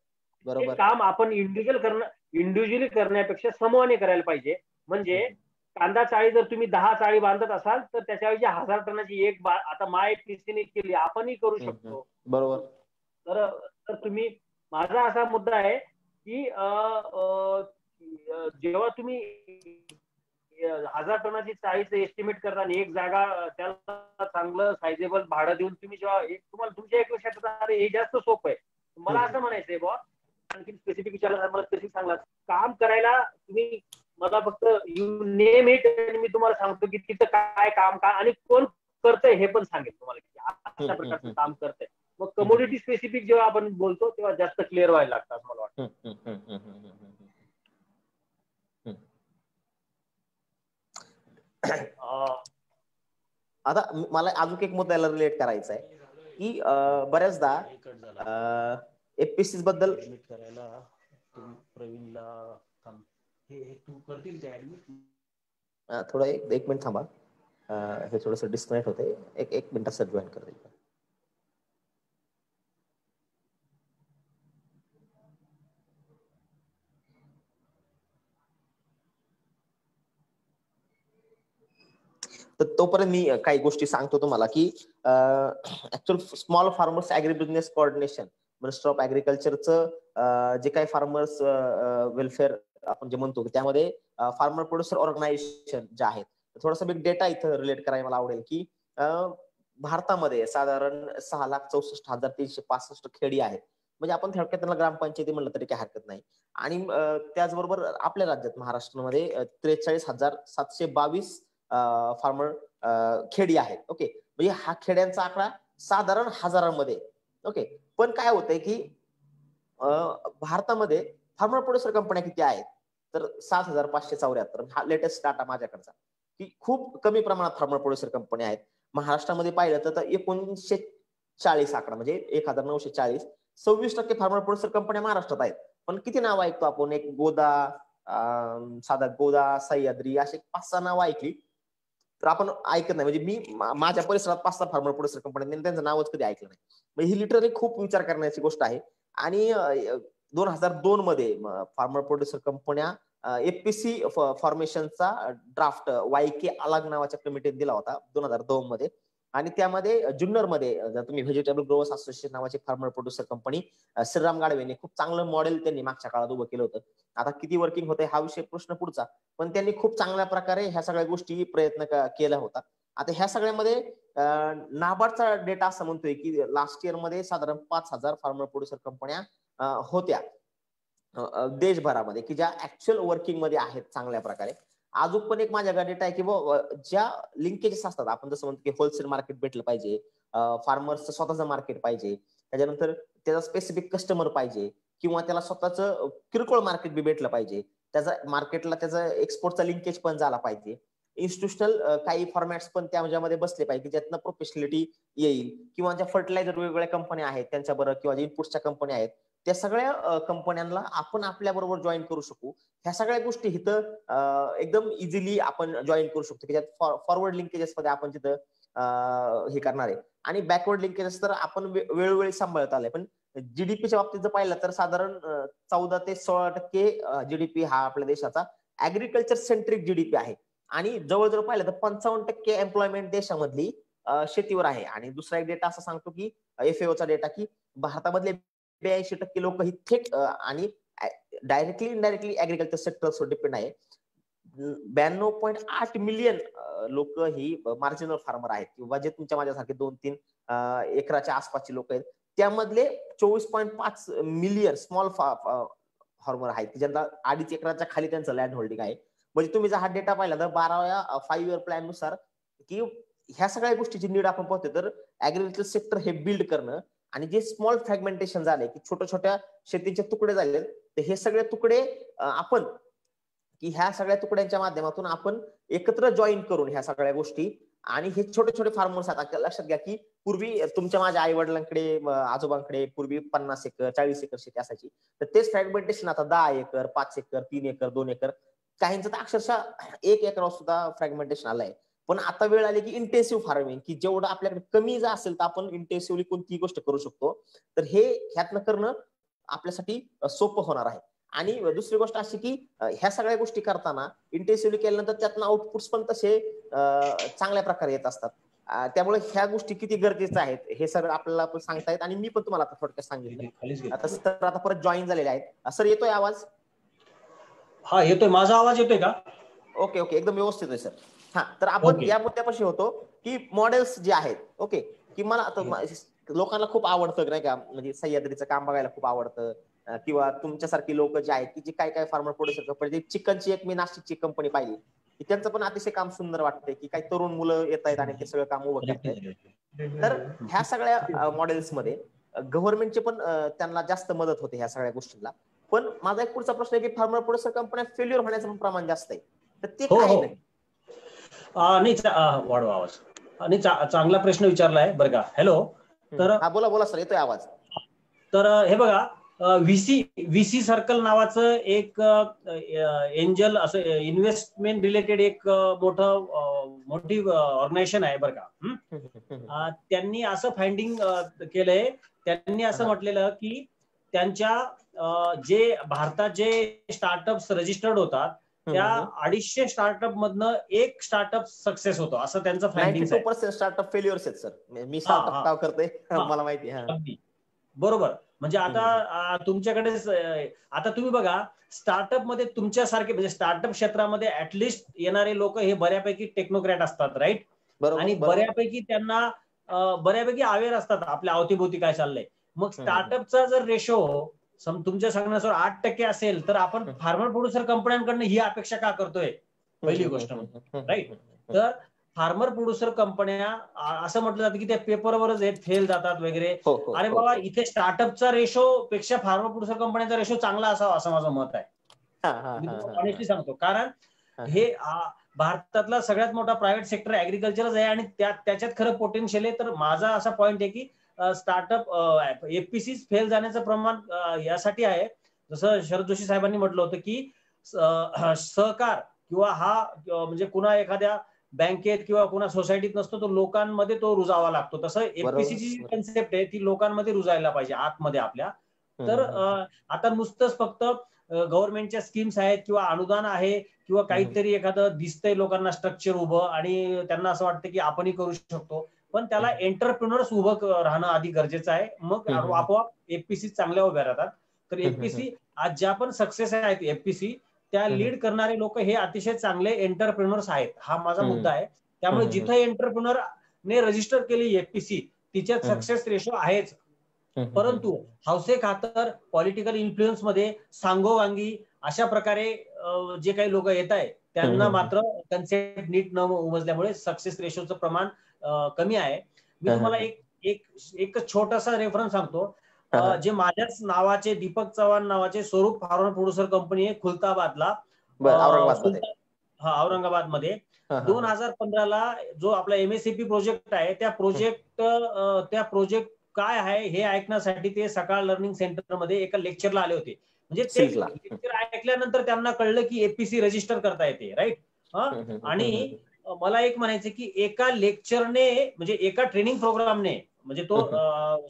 B: बरोबर
A: काम आपण इंडिव्हिज्युअली करण्यापेक्षा समूहाने करायला पाहिजे. म्हणजे कांदा चाळी जर तुम्ही 10 चाळी बांधत असाल तर त्याच्याऐवजी 1000 टनाची एक आता माय पीसीने केली, आपणही करू शकतो.
B: बरोबर.
A: तर तर तुम्ही, माझा असा मुद्दा आहे की जेव्हा तुम्ही 1000 टनाची चाळीचं एस्टिमेट करता आणि एक जागा त्याला चांगलं सायझेबल भाडं देऊन तुम्ही जेव्हा तुम्हाला तुमच्या एक लक्षात येतं, अरे हे जास्त सोपं आहे. मला असं म्हणायचंय बुवा, आणखी स्पेसिफिक विचारलं, मला स्पेसिफिक सांगला, काम करायला तुम्ही मला फक्त यू नेम इट आणि मी तुम्हाला सांगतो की तिथं काय काम काय आणि कोण करतंय हे पण सांगेल तुम्हाला की अशा प्रकारचं काम करतंय. मग कमोडिटी स्पेसिफिक जेव्हा आपण बोलतो तेव्हा जास्त क्लिअर व्हायला लागतं असं मला वाटतं.
B: आता मला अजून एक मुद्द्याला रिलेट करायचा आहे की बऱ्याचदा एफपीसी बद्दल
D: करायला प्रवीणला हे तू करतील ते ऍडमिट.
B: थोडं एक मिनिट थांबा, हे थोडस डिस्कनेक्ट होते, एक मिनिटात सर जॉईन करते. तर तोपर्यंत मी काही गोष्टी सांगतो तुम्हाला की actual small farmers agri business coordination minister of ऍग्रिकल्चरचं जे काही फार्मर्स वेलफेअर आपण जे म्हणतो त्यामध्ये फार्मर प्रोड्युसर ऑर्गनायझेशन जे आहेत, थोडासा बिग डेटा इथं रिलेट करायला मला आवडेल की भारतामध्ये साधारण 6,64,365 खेडी आहेत. म्हणजे आपण थोडक्यात त्यांना ग्रामपंचायती म्हणलं तरी काही हरकत नाही. आणि त्याचबरोबर आपल्या राज्यात महाराष्ट्रामध्ये 43,722 फार्मर खेडी आहेत. ओके, म्हणजे हा खेड्यांचा आकडा साधारण हजारांमध्ये. ओके, पण काय होतंय की भारतामध्ये फार्मर प्रोड्युसर कंपन्या किती आहेत तर 7,574. हा लेटेस्ट डाटा माझ्याकडचा, की खूप कमी प्रमाणात फार्मर प्रोड्युसर कंपन्या आहेत. महाराष्ट्रामध्ये पाहिलं तर 1940 आकडा म्हणजे 1940, 26% फार्मर प्रोड्युसर कंपन्या महाराष्ट्रात आहेत. पण किती नाव ऐकतो आपण, एक गोदा, साधा गोदा, सह्याद्री, असे 5-6 नावं ऐकली तर आपण ऐकत नाही. म्हणजे मी माझ्या परिसरात 5-6 फार्मर प्रोड्युसर कंपन्या, त्यांचं नावच कधी ऐकलं नाही. म्हणजे ही लिटरली खूप विचार करण्याची गोष्ट आहे. आणि 2002 मध्ये फार्मर प्रोड्युसर कंपन्या एफपीसी फॉर्मेशनचा ड्राफ्ट वायके अलग नावाच्या कमिटीने दिला होता 2002 मध्ये. आणि त्यामध्ये जुन्नर मध्ये जर तुम्ही व्हेजिटेबल ग्रोवर्स असोसिएशन नावाची फार्मर प्रोड्युसर कंपनी, श्रीराम गाडवेने खूप चांगलं मॉडेल त्यांनी मागच्या काळात उभं केलं होतं. आता किती वर्किंग होते हा विषय प्रश्न पुढचा, पण त्यांनी खूप चांगल्या प्रकारे ह्या सगळ्या गोष्टी प्रयत्न केला होता. आता ह्या सगळ्यामध्ये नाबार्डचा डेटा असं म्हणतोय की लास्ट इयर मध्ये साधारण 5,000 फार्मर प्रोड्युसर कंपन्या होत्या देशभरामध्ये, की ज्या ऍक्च्युअल वर्किंग मध्ये आहेत चांगल्या प्रकारे. अजून पण एक माझ्याकडे डेटा आहे की ज्या लिंकेजेस असतात, आपण जसं म्हणतो की होलसेल मार्केट भेटलं पाहिजे, फार्मर्सचं स्वतःचं मार्केट पाहिजे, त्याच्यानंतर त्याचा स्पेसिफिक कस्टमर पाहिजे, किंवा त्याला स्वतःचं किरकोळ मार्केट बी भेटलं पाहिजे, त्याचा मार्केटला त्याचा एक्सपोर्टचा लिंकेज पण झाला पाहिजे, इन्स्टिट्यूशनल काही फॉर्मॅट्स पण त्यामध्ये बसले पाहिजे ज्यातनं प्रोफेशनलिटी येईल, किंवा ज्या फर्टिलायझर वेगवेगळ्या कंपन्या आहेत त्यांच्याबरोबर, किंवा ज्या इनपुट्सच्या कंपन्या आहेत त्या सगळ्या कंपन्यांना आपण आपल्या बरोबर जॉईन करू शकू. ह्या सगळ्या गोष्टी इथं एकदम इझिली आपण जॉईन करू शकतो, की ज्यात फॉरवर्ड लिंकेजेस मध्ये आपण तिथं हे करणार आहे. आणि बॅकवर्ड लिंकेजेस तर आपण वेळोवेळी सांभाळत आलंय. पण जीडीपीच्या बाबतीत जर पाहिलं तर साधारण 14 ते 16% जीडीपी हा आपल्या देशाचा ऍग्रिकल्चर सेंट्रिक जीडीपी आहे. आणि जवळजवळ पाहिलं तर 55% एम्प्लॉयमेंट देशामधली शेतीवर आहे. आणि दुसरा एक डेटा असा सांगतो की एफएओचा डेटा, की भारतामधले 82% लोक ही थेट आणि डायरेक्टली इनडायरेक्टली ऍग्रिकल्चर सेक्टरवर डिपेंड आहे. 92.8 मिलियन लोक ही मार्जिनल फार्मर आहेत, किंवा जे तुमच्या माझ्यासारखे 2-3 एकराच्या आसपासची लोक आहेत. त्यामधले 24.5 मिलियन स्मॉल फार्मर आहेत की ज्यांना 2.5 एकराच्या खाली त्यांचं लँड होल्डिंग आहे. म्हणजे तुम्ही जर हा डेटा पाहिला तर 12व्या 5 इयर प्लॅन नुसार की ह्या सगळ्या गोष्टीची नीड आपण पाहतोय. तर ऍग्रिकल्चर सेक्टर हे बिल्ड करणं आणि जे स्मॉल फ्रॅगमेंटेशन झाले की छोट्या छोट्या शेतीचे तुकडे झाले, तर हे सगळे तुकडे आपण की ह्या सगळ्या तुकड्यांच्या माध्यमातून आपण एकत्र जॉईन करून ह्या सगळ्या गोष्टी आणि हे छोटे छोटे फार्मर्स आता लक्षात घ्या की पूर्वी तुमच्या माझ्या आई वडिलांकडे आजोबांकडे पूर्वी 50 एकर 40 एकर शेती असायची, तर तेच फ्रॅगमेंटेशन आता 10 एकर 5 एकर 3 एकर 2 एकर काहींचं तर अक्षरशः 1 एकरावर सुद्धा फ्रॅगमेंटेशन आलंय. पण आता वेळ आली की इंटेन्सिव्ह फार्मिंग की जेवढं आपल्याकडे कमी जर असेल तर आपण इंटेन्सिव्हली कोणतीही गोष्ट करू शकतो. तर हे ह्यातनं करणं आपल्यासाठी सोपं होणार आहे. आणि दुसरी गोष्ट अशी की ह्या सगळ्या गोष्टी करताना इंटेन्सिव्हली केल्यानंतर त्यातनं आउटपुट्स पण तसे चांगल्या प्रकारे येत असतात. त्यामुळे ह्या गोष्टी किती गरजेच्या आहेत हे सर आपल्याला पण सांगतायत आणि मी पण तुम्हाला आता थोडक्यात सांगितलं. आता सर आता परत जॉईन झालेले आहेत. सर येतोय आवाज?
D: हा येतोय. माझा आवाज येतोय का?
B: ओके ओके एकदम व्यवस्थित आहे सर. हा तर आपण या मुद्द्यापाशी होतो की मॉडेल्स जे आहेत ओके की मला आता लोकांना खूप आवडतं नाही का, म्हणजे सह्याद्रीचं काम बघायला खूप आवडतं किंवा तुमच्यासारखी लोक जे आहेत की जे काय काय फार्मर प्रोड्युसर कंपनी चिकनची एक मी नाशिकची कंपनी पाहिली की त्यांचं पण अतिशय काम सुंदर वाटतंय की काही तरुण मुलं येत आहेत आणि ते सगळं काम उभं करतायत. तर ह्या सगळ्या मॉडेल्समध्ये गव्हर्नमेंटचे पण त्यांना जास्त मदत होते ह्या सगळ्या गोष्टींना. पण माझा एक पुढचा प्रश्न आहे की फार्मर प्रोड्युसर कंपन्या फेल्युअर होण्याचं प्रमाण जास्त आहे, तर ते काय नाही?
D: नाही वाढवा आवाज. आणि चांगला प्रश्न विचारलाय बरं का. हॅलो. तर
B: बोला बोला सर, येतोय आवाज.
D: तर हे बघा व्हीसी सर्कल नावाचं एक एंजल असं इन्व्हेस्टमेंट रिलेटेड एक मोठी ऑर्गनायझेशन आहे बरं का. त्यांनी असं फाइंडिंग केलंय, त्यांनी असं म्हटलेलं की त्यांच्या जे भारतात जे स्टार्टअप्स रजिस्टर्ड होतात त्या 250 स्टार्टअप मधनं एक स्टार्टअप सक्सेस होतो असं त्यांचं फाइंडिंग आहे.
B: 92% स्टार्टअप फेल्युअर्स आहेत सर. मी स्टार्टअप काम करतोय मला माहिती आहे.
D: बरोबर. म्हणजे आता तुमच्याकडे आता तुम्ही बघा स्टार्टअप मध्ये तुमच्यासारखे म्हणजे स्टार्टअप क्षेत्रामध्ये ऍटलिस्ट येणारे लोक हे बऱ्यापैकी टेक्नोक्रॅट असतात राईट. आणि बऱ्यापैकी त्यांना बऱ्यापैकी अवेअर असतात आपल्या अवतीभोवती काय चाललंय. मग स्टार्टअपचा जर रेशो तुमच्या सांगण्यासर 8% असेल तर आपण फार्मर प्रोड्युसर कंपन्यांकडनं ही अपेक्षा का करतोय पहिली गोष्ट राईट. तर फार्मर प्रोड्युसर कंपन्या असं म्हटलं जातं की त्या पेपरवरच फेल जातात वगैरे. अरे बाबा इथे स्टार्टअपचा रेशो पेक्षा फार्मर प्रोड्युसर कंपन्यांचा रेशो चांगला असावा असं माझं मत आहे. मी तुम्हाला ऑनेस्टली सांगतो. कारण हे भारतातला सगळ्यात मोठा प्रायव्हेट सेक्टर ऍग्रिकल्चरच आहे आणि त्याच्यात खरं पोटेन्शियल आहे. तर माझा असा पॉईंट आहे की स्टार्टअप एफपीसी फेल जाण्याचं प्रमाण यासाठी आहे, जसं शरद जोशी साहेबांनी म्हटलं होतं की सहकार किंवा हा म्हणजे कुणा एखाद्या बँकेत किंवा कुणा सोसायटीत नसतो, तो लोकांमध्ये तो रुजावा लागतो. तसं एफपीसीची जी कन्सेप्ट आहे ती लोकांमध्ये रुजायला पाहिजे आतमध्ये आपल्या. तर आता नुसतंच फक्त गव्हर्नमेंटच्या स्कीम्स आहेत किंवा अनुदान आहे किंवा काहीतरी एखादं दिसतंय लोकांना स्ट्रक्चर उभं आणि त्यांना असं वाटतं की आपणही करू शकतो, पण त्याला एंटरप्रिनर्स उभं राहणं आधी गरजेचं आहे. मग आपोआप एफपीसी चांगल्या उभ्या राहतात. तर एफपीसी आज ज्या पण सक्सेस आहेत एफपीसी त्या लीड करणारे लोक हे अतिशय चांगले एंटरप्रिनर्स आहेत. हा माझा मुद्दा आहे. त्यामुळे जिथं एंटरप्रिनर ने रजिस्टर केली एफपीसी तिच्यात सक्सेस रेशो आहेच. परंतु हौसे खातर पॉलिटिकल इन्फ्लुएन्स मध्ये सांगोवांगी अशा प्रकारे जे काही लोक येत आहेत त्यांना मात्र कन्सेप्ट नीट न उमजल्यामुळे सक्सेस रेशोचं प्रमाण कमी आहे. मी तुम्हाला एक छोटासा रेफरन्स सांगतो. जे माझ्याच नावाचे दीपक चव्हाण नावाचे स्वरूप फार्मर प्रोड्युसर कंपनी आहे खुलताबादला, औरंगाबाद मध्ये 2015ला जो आपला एमएससीपी प्रोजेक्ट आहे त्या प्रोजेक्ट काय आहे हे ऐकण्यासाठी ते सकाळ लर्निंग सेंटर मध्ये एका लेक्चरला आले होते. म्हणजे ते लेक्चर ऐकल्यानंतर त्यांना कळलं की एफपीसी रजिस्टर करता येते राईट. आणि मला एक म्हणायचं की एका लेक्चरने म्हणजे एका ट्रेनिंग प्रोग्रामने म्हणजे तो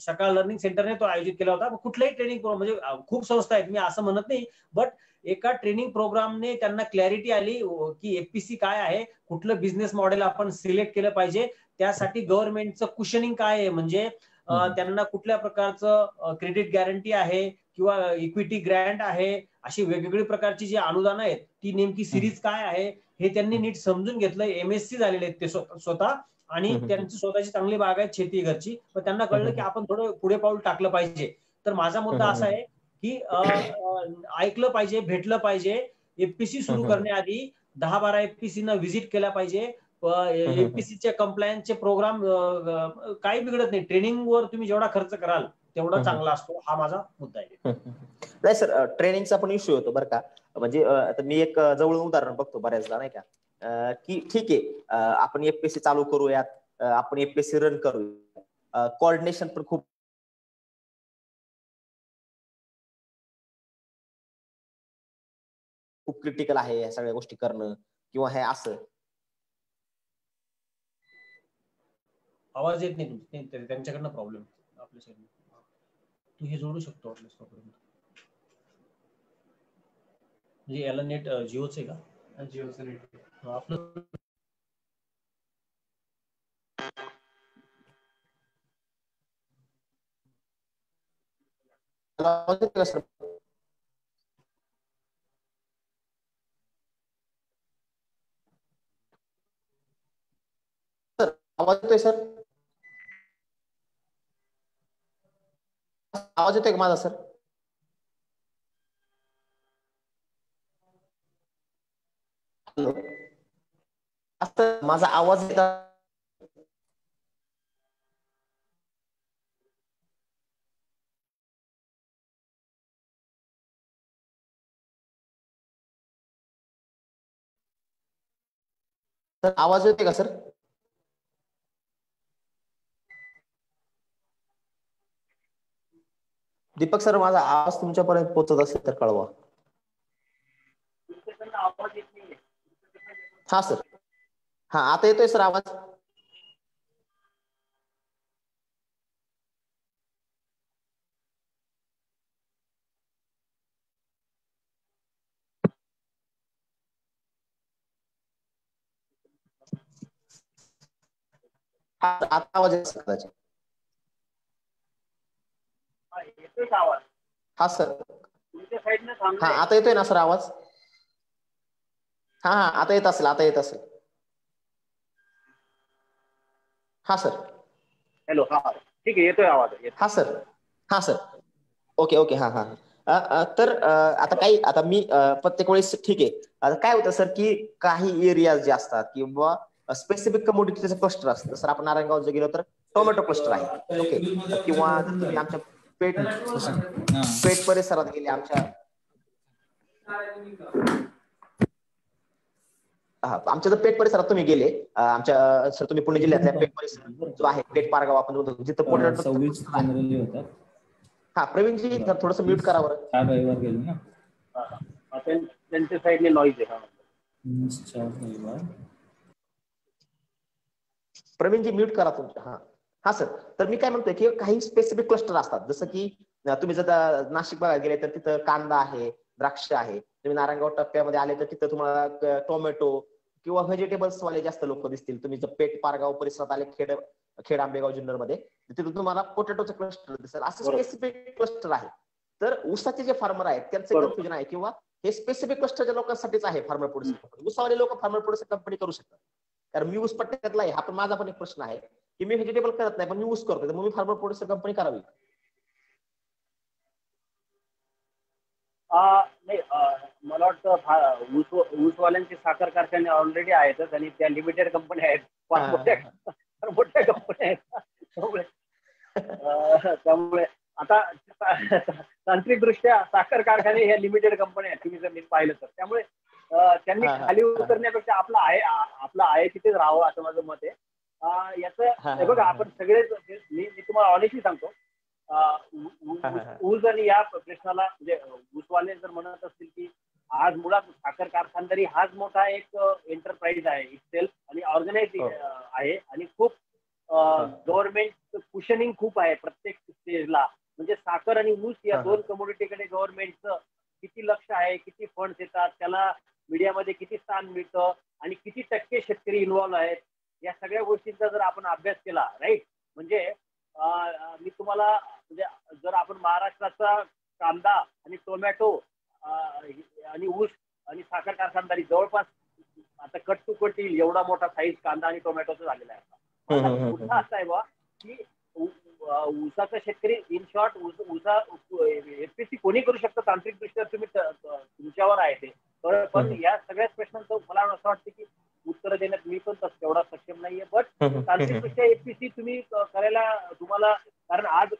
D: सकाळ लर्निंग सेंटरने तो आयोजित केला होता. कुठलाही ट्रेनिंग प्रोग्राम म्हणजे खूप संस्था आहेत मी असं म्हणत नाही, बट एका ट्रेनिंग प्रोग्रामने त्यांना क्लॅरिटी आली की एफपीसी काय आहे, कुठलं बिझनेस मॉडेल आपण सिलेक्ट केलं पाहिजे, त्यासाठी गव्हर्नमेंटचं कुशनिंग काय आहे, म्हणजे त्यांना कुठल्या प्रकारचं क्रेडिट गॅरंटी आहे किंवा इक्विटी ग्रँट आहे अशी वेगवेगळी प्रकारची जी अनुदान आहेत ती नेमकी सिरीज काय आहे हे त्यांनी नीट समजून घेतलं. MSc झालेले आहेत ते स्वतः आणि त्यांची स्वतःची चांगली बाग आहे शेती घरची, पण त्यांना कळलं की आपण थोडं पुढे पाऊल टाकलं पाहिजे. तर माझा मुद्दा असा आहे की ऐकलं पाहिजे, भेटलं पाहिजे. FPC सुरू करण्याआधी 10-12 FPC न व्हिजिट केला पाहिजे. FPCचे कंप्लायन्सचे प्रोग्राम काही बिघडत नाही. ट्रेनिंगवर तुम्ही जेवढा खर्च कराल तेवढा चांगला असतो. हा माझा मुद्दा आहे.
B: नाही सर, ट्रेनिंगचा पण इश्यू होतो बरं का. म्हणजे आता मी एक जवळून उदाहरण बघतो बऱ्याचदा नाही का, की ठीक आहे आपण FPC चालू करूयात, आपण FPC रन करूया, कोऑर्डिनेशन पण खूप क्रिटिकल आहे या सगळ्या गोष्टी करणं किंवा हे असं.
D: आवाज येत नाही त्यांच्याकडनं प्रॉब्लेम आपल्या साईड. तू हे जोडू शकतो आपल्या स्टॉकपर्यंत. म्हणजे याला नेट जिओच आहे का? जिओचं नेट आपलं.
B: सर आवाज येतोय सर? आवाज येतोय का माझा सर? हॅलो, असं माझा आवाज येतो? सर आवाज येतोय का सर? दीपक सर, माझा आवाज तुमच्यापर्यंत पोहोचत असेल तर कळवा. हा सर, हा आता येतोय सर आवाज? आता आवाज येतो कदाचित. हा सर, हा आता येतोय ना सर आवाज? हा हा आता येत असेल, आता येत असेल. हा सर.
A: हॅलो, हा ठीक आहे, येतोय आवाज.
B: हा सर, हा सर, ओके ओके, हा हा. तर आता काही आता मी प्रत्येक वेळेस ठीक आहे. आता काय होतं सर की काही एरियाज जे असतात किंवा स्पेसिफिक कमोडिटीचं क्लस्टर असतं. जर आपण नारायणगाव जर गेलो तर टोमॅटो क्लस्टर आहे, ओके. किंवा जर तुम्ही आमच्या पेठ परिसरात गेले, आमच्या आमच्या जर पेठ परिसरात तुम्ही गेले, आमच्या सर तुम्ही पुणे जिल्ह्यातल्या पेठ परिसर जो आहे, पेठ पारगाव आपण म्हणतो, जिथं पोटॅटो
E: 26 जनरली होतात.
B: हा प्रवीणजी थोडंसं म्यूट करा बरं.
E: 4 रविवार गेले ना,
A: त्यांच्या साईडने नॉईज आहे.
B: प्रवीणजी म्यूट करा तुमच्या. हा हा सर, तर मी काय म्हणतोय की काही स्पेसिफिक क्लस्टर असतात. जसं की तुम्ही जर नाशिक बघायला गेले तर तिथं कांदा आहे, द्राक्ष आहे. तुम्ही नारायणगाव टप्प्यामध्ये आले तर तिथं तुम्हाला टोमॅटो किंवा व्हेजिटेबल्स वाले जास्त लोक दिसतील. तुम्ही जर पेठ पारगाव परिसरात आले, खेड आंबेगाव जुन्नर मध्ये, तिथून तुम्हाला पोटॅटोचं क्लस्टर दिसेल. असं स्पेसिफिक क्लस्टर आहे. तर ऊसाचे जे फार्मर आहेत त्यांचं कन्फ्युजन आहे, किंवा हे स्पेसिफिक क्लस्टरच्या लोकांसाठीच आहे फार्मर प्रोड्युसर कंपनी. ऊसावाले लोक फार्मर प्रोड्युसर कंपनी करू शकतात. कारण मी ऊस पट्ट्यातला आहे, हा पण माझा पण एक प्रश्न आहे की मी व्हेजिटेबल करत नाही पण मी ऊस करतो, तर मग मी फार्मर प्रोड्युसर कंपनी करावी.
A: नाही, मला वाटतं ऊसवाल्यांचे साखर कारखाने ऑलरेडी आहेतच आणि त्या लिमिटेड कंपन्या आहेत, फार मोठ्या कंपन्या आहेत. त्यामुळे आता तांत्रिकदृष्ट्या साखर कारखाने ह्या लिमिटेड कंपन्या आहेत, तुम्ही जर मी पाहिलं तर. त्यामुळे त्यांनी खाली उतरण्यापेक्षा आपलं आहे तिथेच राहावं असं माझं मत आहे. याचं बघा, आपण सगळेच, मी तुम्हाला ऑनेस्टली सांगतो, ऊस आणि या प्रश्नाला म्हणजे ऊसवाले जर म्हणत असतील की आज मुळात साखर कारखानदारी हाच मोठा एक एंटरप्राइज आहे इटसेल्फ आणि ऑर्गनाइज आहे आणि खूप गव्हर्नमेंट कुशनिंग खूप आहे प्रत्येक स्टेजला. म्हणजे साखर आणि ऊस या दोन कमोडिटीकडे गव्हर्नमेंटचं किती लक्ष आहे, किती फंड्स येतात, त्याला मीडियामध्ये किती स्थान मिळतं आणि किती टक्के शेतकरी इन्व्हॉल्व्ह आहेत, या सगळ्या गोष्टींचा जर आपण अभ्यास केला, राईट, म्हणजे मी तुम्हाला म्हणजे जर आपण महाराष्ट्राचा कांदा आणि टोमॅटो आणि ऊस आणि साखर कारखानदारी जवळपास आता कट टू कट येईल एवढा मोठा साईज कांदा आणि टोमॅटोचा झालेला आहे. माझा मुद्दा असा आहे बा की ऊसाचा शेतकरी इन शॉर्ट ऊसा एफपीसी कोणी करू शकतं तांत्रिकदृष्ट्या, तुम्ही तुमच्यावर आहे ते. पण या सगळ्याच प्रश्नांचं मला असं वाटतं की उत्तर देण्यात मी पण तेवढा सक्षम नाहीये. बट तांत्रिकदृष्ट्या एफपीसी तुम्ही करायला तुम्हाला, कारण आज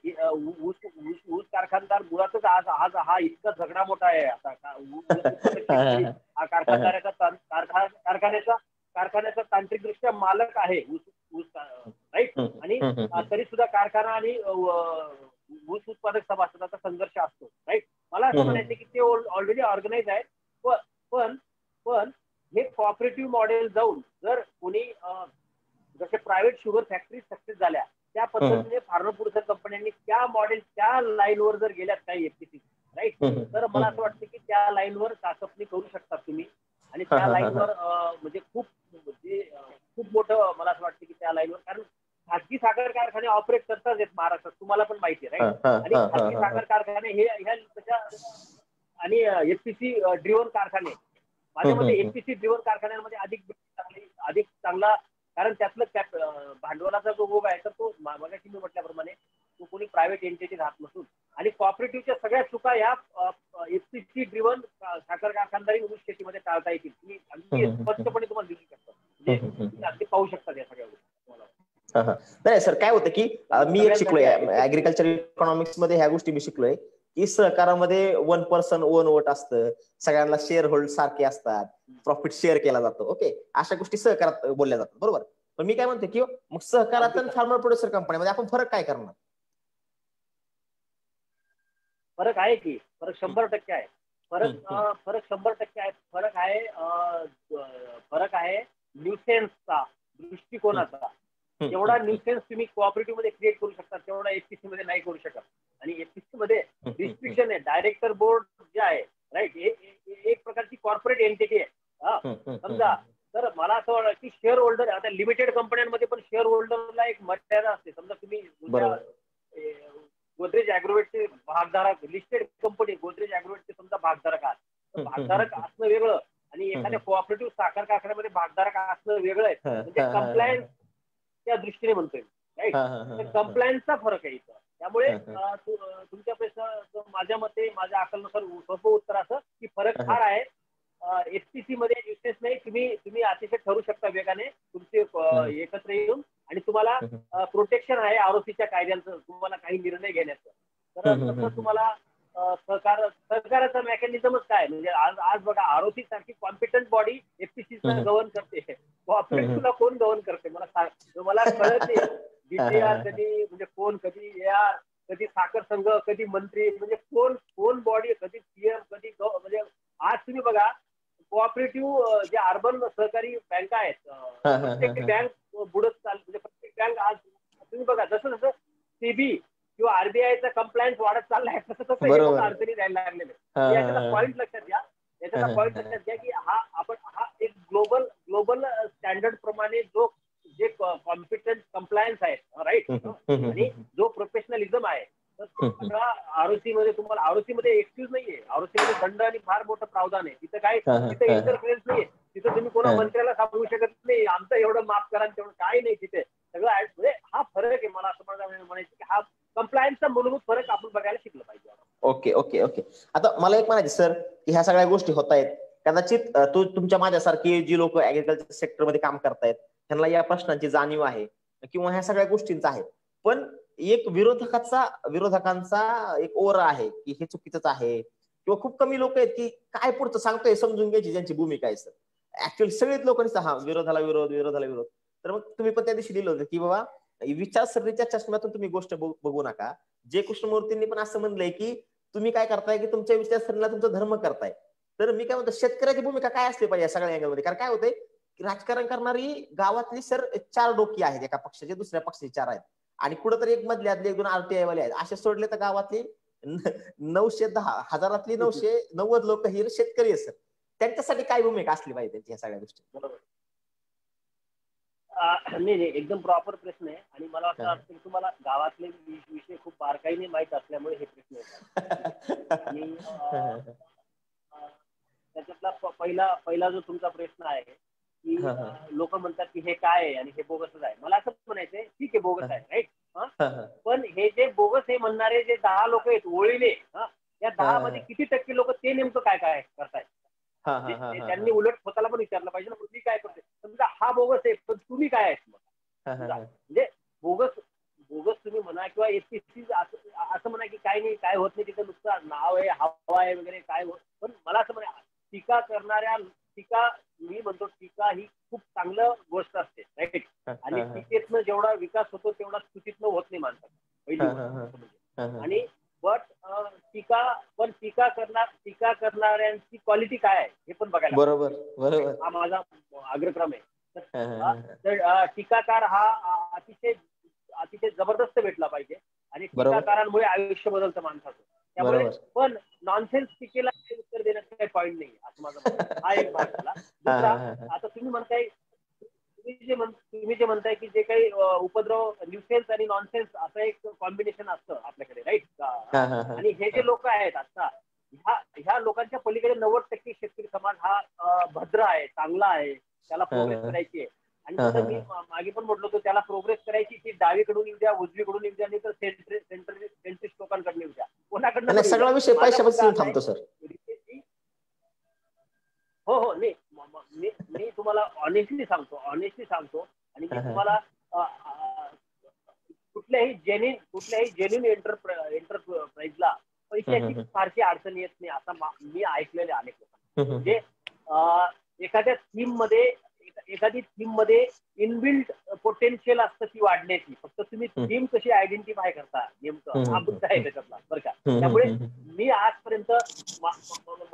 A: ऊस कारखानदार मुळातच आज हा इतका झगडा मोठा आहे आता हा कारखान्याचा तांत्रिकदृष्ट्या मालक आहे ऊस राईट. आणि तरी सुद्धा कारखाना आणि ऊस उत्पादक सभासदाचा संघर्ष असतो राईट. मला असं म्हणायचं की ते ऑलरेडी ऑर्गनाइज आहे. पण हे कॉपरेटिव्ह मॉडेल जाऊन जर कोणी जसे प्रायव्हेट शुगर फॅक्टरी सक्सेस झाल्या त्या पद्धतीने फार्मा प्रोड्युसर कंपन्यांनी त्या मॉडेल त्या लाईनवर जर गेल्यात काही एफपीसी राईट, तर मला असं वाटतं की त्या लाईनवर चाचपणी करू शकतात तुम्ही. आणि त्या लाईनवर म्हणजे खूप मोठं मला असं वाटतं की त्या लाईनवर, कारण खाजगी साखर कारखाने ऑपरेट करतात येत महाराष्ट्रात, तुम्हाला पण माहिती आहे राईट. आणि खाजगी साखर कारखाने हे ह्या आणि एफपीसी ड्रिव्हन कारखाने, माझ्या मते एफपीसी ड्रिव्हन कारखान्यांमध्ये अधिक चांगला, कारण त्यातलं भांडवलाचा जो ओघ आहे तर तो मगाशी मी म्हटल्याप्रमाणे तो कोणी प्रायव्हेट एंटिटी राहत नसून, आणि कॉपरेटिव्हच्या सगळ्या चुका या एफपीसी ड्रिव्हन साखर कारखानदारी ऊस शेतीमध्ये टाळता येतील. तुम्ही अगदी स्पष्टपणे तुम्हाला दिसू शकता, म्हणजे तुम्ही अगदी पाहू शकता या सगळ्या गोष्टी.
B: नाही सर, काय होतं की मी एक शिकलोय ऍग्रिकल्चर इकॉनॉमिक्स मध्ये, ह्या गोष्टी मी शिकलोय की सहकारामध्ये 1% 1 वोट असतं, सगळ्यांना शेअर होल्ड सारखे असतात, प्रॉफिट शेअर केला जातो. ओके, अशा गोष्टी सहकारात बोलल्या जातात बरोबर. पण मी काय म्हणतो की मग सहकारात आणि फार्मर प्रोड्युसर कंपनीमध्ये आपण फरक काय करणार?
A: फरक आहे की, फरक 100% आहे. फरक 100% आहे. फरक आहे न्यूसेन्सचा, दृष्टिकोनाचा. जेवढा न्यूसेन्स तुम्ही कोऑपरेटिव्ह मध्ये क्रिएट करू शकता तेवढा एफपीसी मध्ये नाही करू शकत. आणि एफपीसी मध्ये रिस्ट्रिक्शन आहे. डायरेक्टर बोर्ड जे आहे राईट, एक प्रकारची कॉर्पोरेट एंटिटी आहे समजा. तर मला असं वाटतं की शेअर होल्डर, आता लिमिटेड कंपन्यांमध्ये पण शेअर होल्डरला एक मर्यादा असते. समजा तुम्ही गोदरेज ॲग्रोवेटचे भागधारक, लिस्टेड कंपनी गोदरेज ॲग्रोवेटचे समजा भागधारक आहात, तर भागधारक असणं वेगळं आणि एखाद्या कोऑपरेटिव्ह साखर कारखान्यामध्ये भागधारक असणं वेगळं आहे. म्हणजे कंप्लायन्स त्या दृष्टीने म्हणतोय राईट. तर कंप्लायन्सचा फरक आहे इथं. त्यामुळे तुमच्या प्रश्न माझ्या मते, माझ्या अकलनुसार सोपं उत्तर असं की फरक फार आहे. एफपीसी मध्ये न्यूसेन्स नाही, तुम्ही अतिशय ठरू शकता वेगाने तुमचे एकत्र येऊन, आणि तुम्हाला प्रोटेक्शन आहे आरओसीच्या कायद्यांचं तुम्हाला काही निर्णय घेण्याचं. तर तसं तुम्हाला सरकाराचं मेकॅनिझमच काय, म्हणजे आज बघा आरओसी सारखी कॉम्पिटंट बॉडी एफपीसीचा गव्हर्न करते, कोऑपरेटिव्हला कोण गव्हर्न करते मला कळत नाही. डीटीआर कधी, म्हणजे कोण कधी एआर, कधी साखर संघ, कधी मंत्री, म्हणजे कोण बॉडी, कधी सीएम, कधी म्हणजे आज तुम्ही बघा कोऑपरेटिव्ह जे अर्बन सहकारी बँका आहेत, प्रत्येक बँक बुडत चालली. म्हणजे प्रत्येक बँक आज तुम्ही बघा जसं जसं सेबी किंवा आरबीआयचा कंप्लायन्स वाढत चाललाय तसं तसं अडचणी द्यायला लागलेले. याच्याचा पॉईंट लक्षात घ्या की हा एक ग्लोबल स्टँडर्ड प्रमाणे जे कॉम्पिटंट कंप्लायन्स आहे राईट, आणि जो प्रोफेशनलिझम आहे, तर आरओसी मध्ये तुम्हाला, आरओसी मध्ये एक्सक्यूज नाहीये, आरओसी मध्ये दंड आणि फार मोठं प्रावधान आहे. तिथे इंटरफेरन्स नाहीये. तिथे तुम्ही कोणा मंत्र्याला सांगू शकत नाही आमचं एवढं माफ करा, तेवढं काही नाही तिथे सगळं आहे. म्हणजे हा फरक आहे. मला असं म्हणायचं की हा कंप्लायन्सचा मूलभूत फरक आपण बघायला शिकलं पाहिजे.
B: ओके. आता मला एक म्हणायचं सर की ह्या सगळ्या गोष्टी होत आहेत, कदाचित तुमच्या माझ्यासारखी जी लोक ऍग्रिकल्चर सेक्टरमध्ये काम करतायत त्यांना या प्रश्नांची जाणीव आहे किंवा ह्या सगळ्या गोष्टींचा आहे. पण एक विरोधकांचा एक ओरा आहे की हे चुकीचंच आहे, किंवा खूप कमी लोक आहेत की काय पुढचं सांगतोय समजून घ्यायची ज्यांची भूमिका आहे. सर ऍक्च्युअली सगळेच लोक हा विरोधाला विरोध. तर मग तुम्ही पण त्या दिवशी दिलं होतं की बाबा विचारसरणीच्या चष्म्यातून तुम्ही गोष्ट बघू नका. जे कृष्णमूर्तींनी पण असं म्हणलंय की तुम्ही काय करताय की तुमच्या विचारसरणीला तुमचा धर्म करताय. तर मी काय म्हणतो, शेतकऱ्याची भूमिका काय असली पाहिजे या सगळ्या अँगलमध्ये? कारण काय होतंय की राजकारण करणारी गावातली सर 4 डोकी आहेत, एका पक्षाचे, दुसऱ्या पक्षाचे 4 आहेत, आणि कुठंतरी एक मधल्यातले 1-2 आरटीआय वाले आहेत. असे सोडले तर गावातली 910 हजारातली 990 लोक ही शेतकरी आहेत. सर त्यांच्यासाठी काय भूमिका असली पाहिजे त्यांची या सगळ्या गोष्टी?
A: बरोबर. नाही एकदम प्रॉपर प्रश्न आहे. आणि मला वाटतं की तुम्हाला गावातले विषय खूप बारकाईने माहित असल्यामुळे हे प्रश्न येतात. आणि त्याच्यातला पहिला जो तुमचा प्रश्न आहे की लोक म्हणतात की हे काय आहे आणि हे बोगसच आहे. मला असं म्हणायचंय ठीक आहे बोगस आहे राईट, पण हे जे बोगस हे म्हणणारे जे 10 लोक आहेत ओळीने या 10 मध्ये किती टक्के लोक ते नेमकं काय काय करतायत त्यांनी उलट स्वतःला पण विचारलं पाहिजे ना, मी काय करते समजा हा बोगस आहे पण तुम्ही काय आहेत मग. म्हणजे बोगस तुम्ही म्हणा किंवा एसपीसी असं म्हणा की काय नाही काय होत नाही तिथं नुसतं नाव आहे हवा आहे वगैरे काय होत, पण मला असं म्हणा टीका करणाऱ्या मी म्हणतो टीका ही खूप चांगलं गोष्ट असते राईट, आणि टीकेतनं जेवढा विकास होतो तेवढा स्तुतीतनं होत नाही माणसाचा पहिली गोष्ट. आणि टीका करणाऱ्यांची क्वालिटी काय आहे हे पण बघायला
B: बरोबर
A: हा माझा आग्रहक्रम आहे. तर टीकाकार हा अतिशय जबरदस्त भेटला पाहिजे आणि टीकाकारांमुळे आयुष्य बदलतं माणसाचं. त्यामुळे पण नॉनसेन्स टीकेला उत्तर देण्याचं काही पॉईंट नाही असं माझं म्हणणं. हा एक भाग झाला. दुसरा, आता तुम्ही म्हणताय तुम्ही जे म्हणताय की जे काही उपद्रव न्यूसेन्स आणि नॉनसेन्स असं एक कॉम्बिनेशन असतं आपल्याकडे राईट, आणि हे जे लोक आहेत आता ह्या लोकांच्या पलीकडे 90% शेतकरी समाज हा भद्र आहे, चांगला आहे, त्याला प्रोग्रेस करायची आहे. आणि जसं मी मागे पण म्हटलं होतं त्याला प्रोग्रेस करायची ती डावीकडून येऊ द्या उजवीकडून येऊ द्या नाही तर सेंट्रिस्ट लोकांकडून येऊ द्या, कोणाकडनं
B: सगळा विषय पैशापासून थांबतो सर.
A: हो मी तुम्हाला ऑनेस्टली सांगतो आणि मी तुम्हाला कुठल्याही जेन्युइन एंटरप्राइजला पैशाची फारशी अडचण येत नाही असं मी ऐकलेले अनेक लोकांना. म्हणजे एखादी थीम मध्ये इनबिल्ट पोटेन्शियल असतं ती वाढण्याची, फक्त तुम्ही थीम कशी आयडेंटिफाय करता नेमकं हा मुद्दा आहे त्याच्यातला बरं का. त्यामुळे मी आजपर्यंत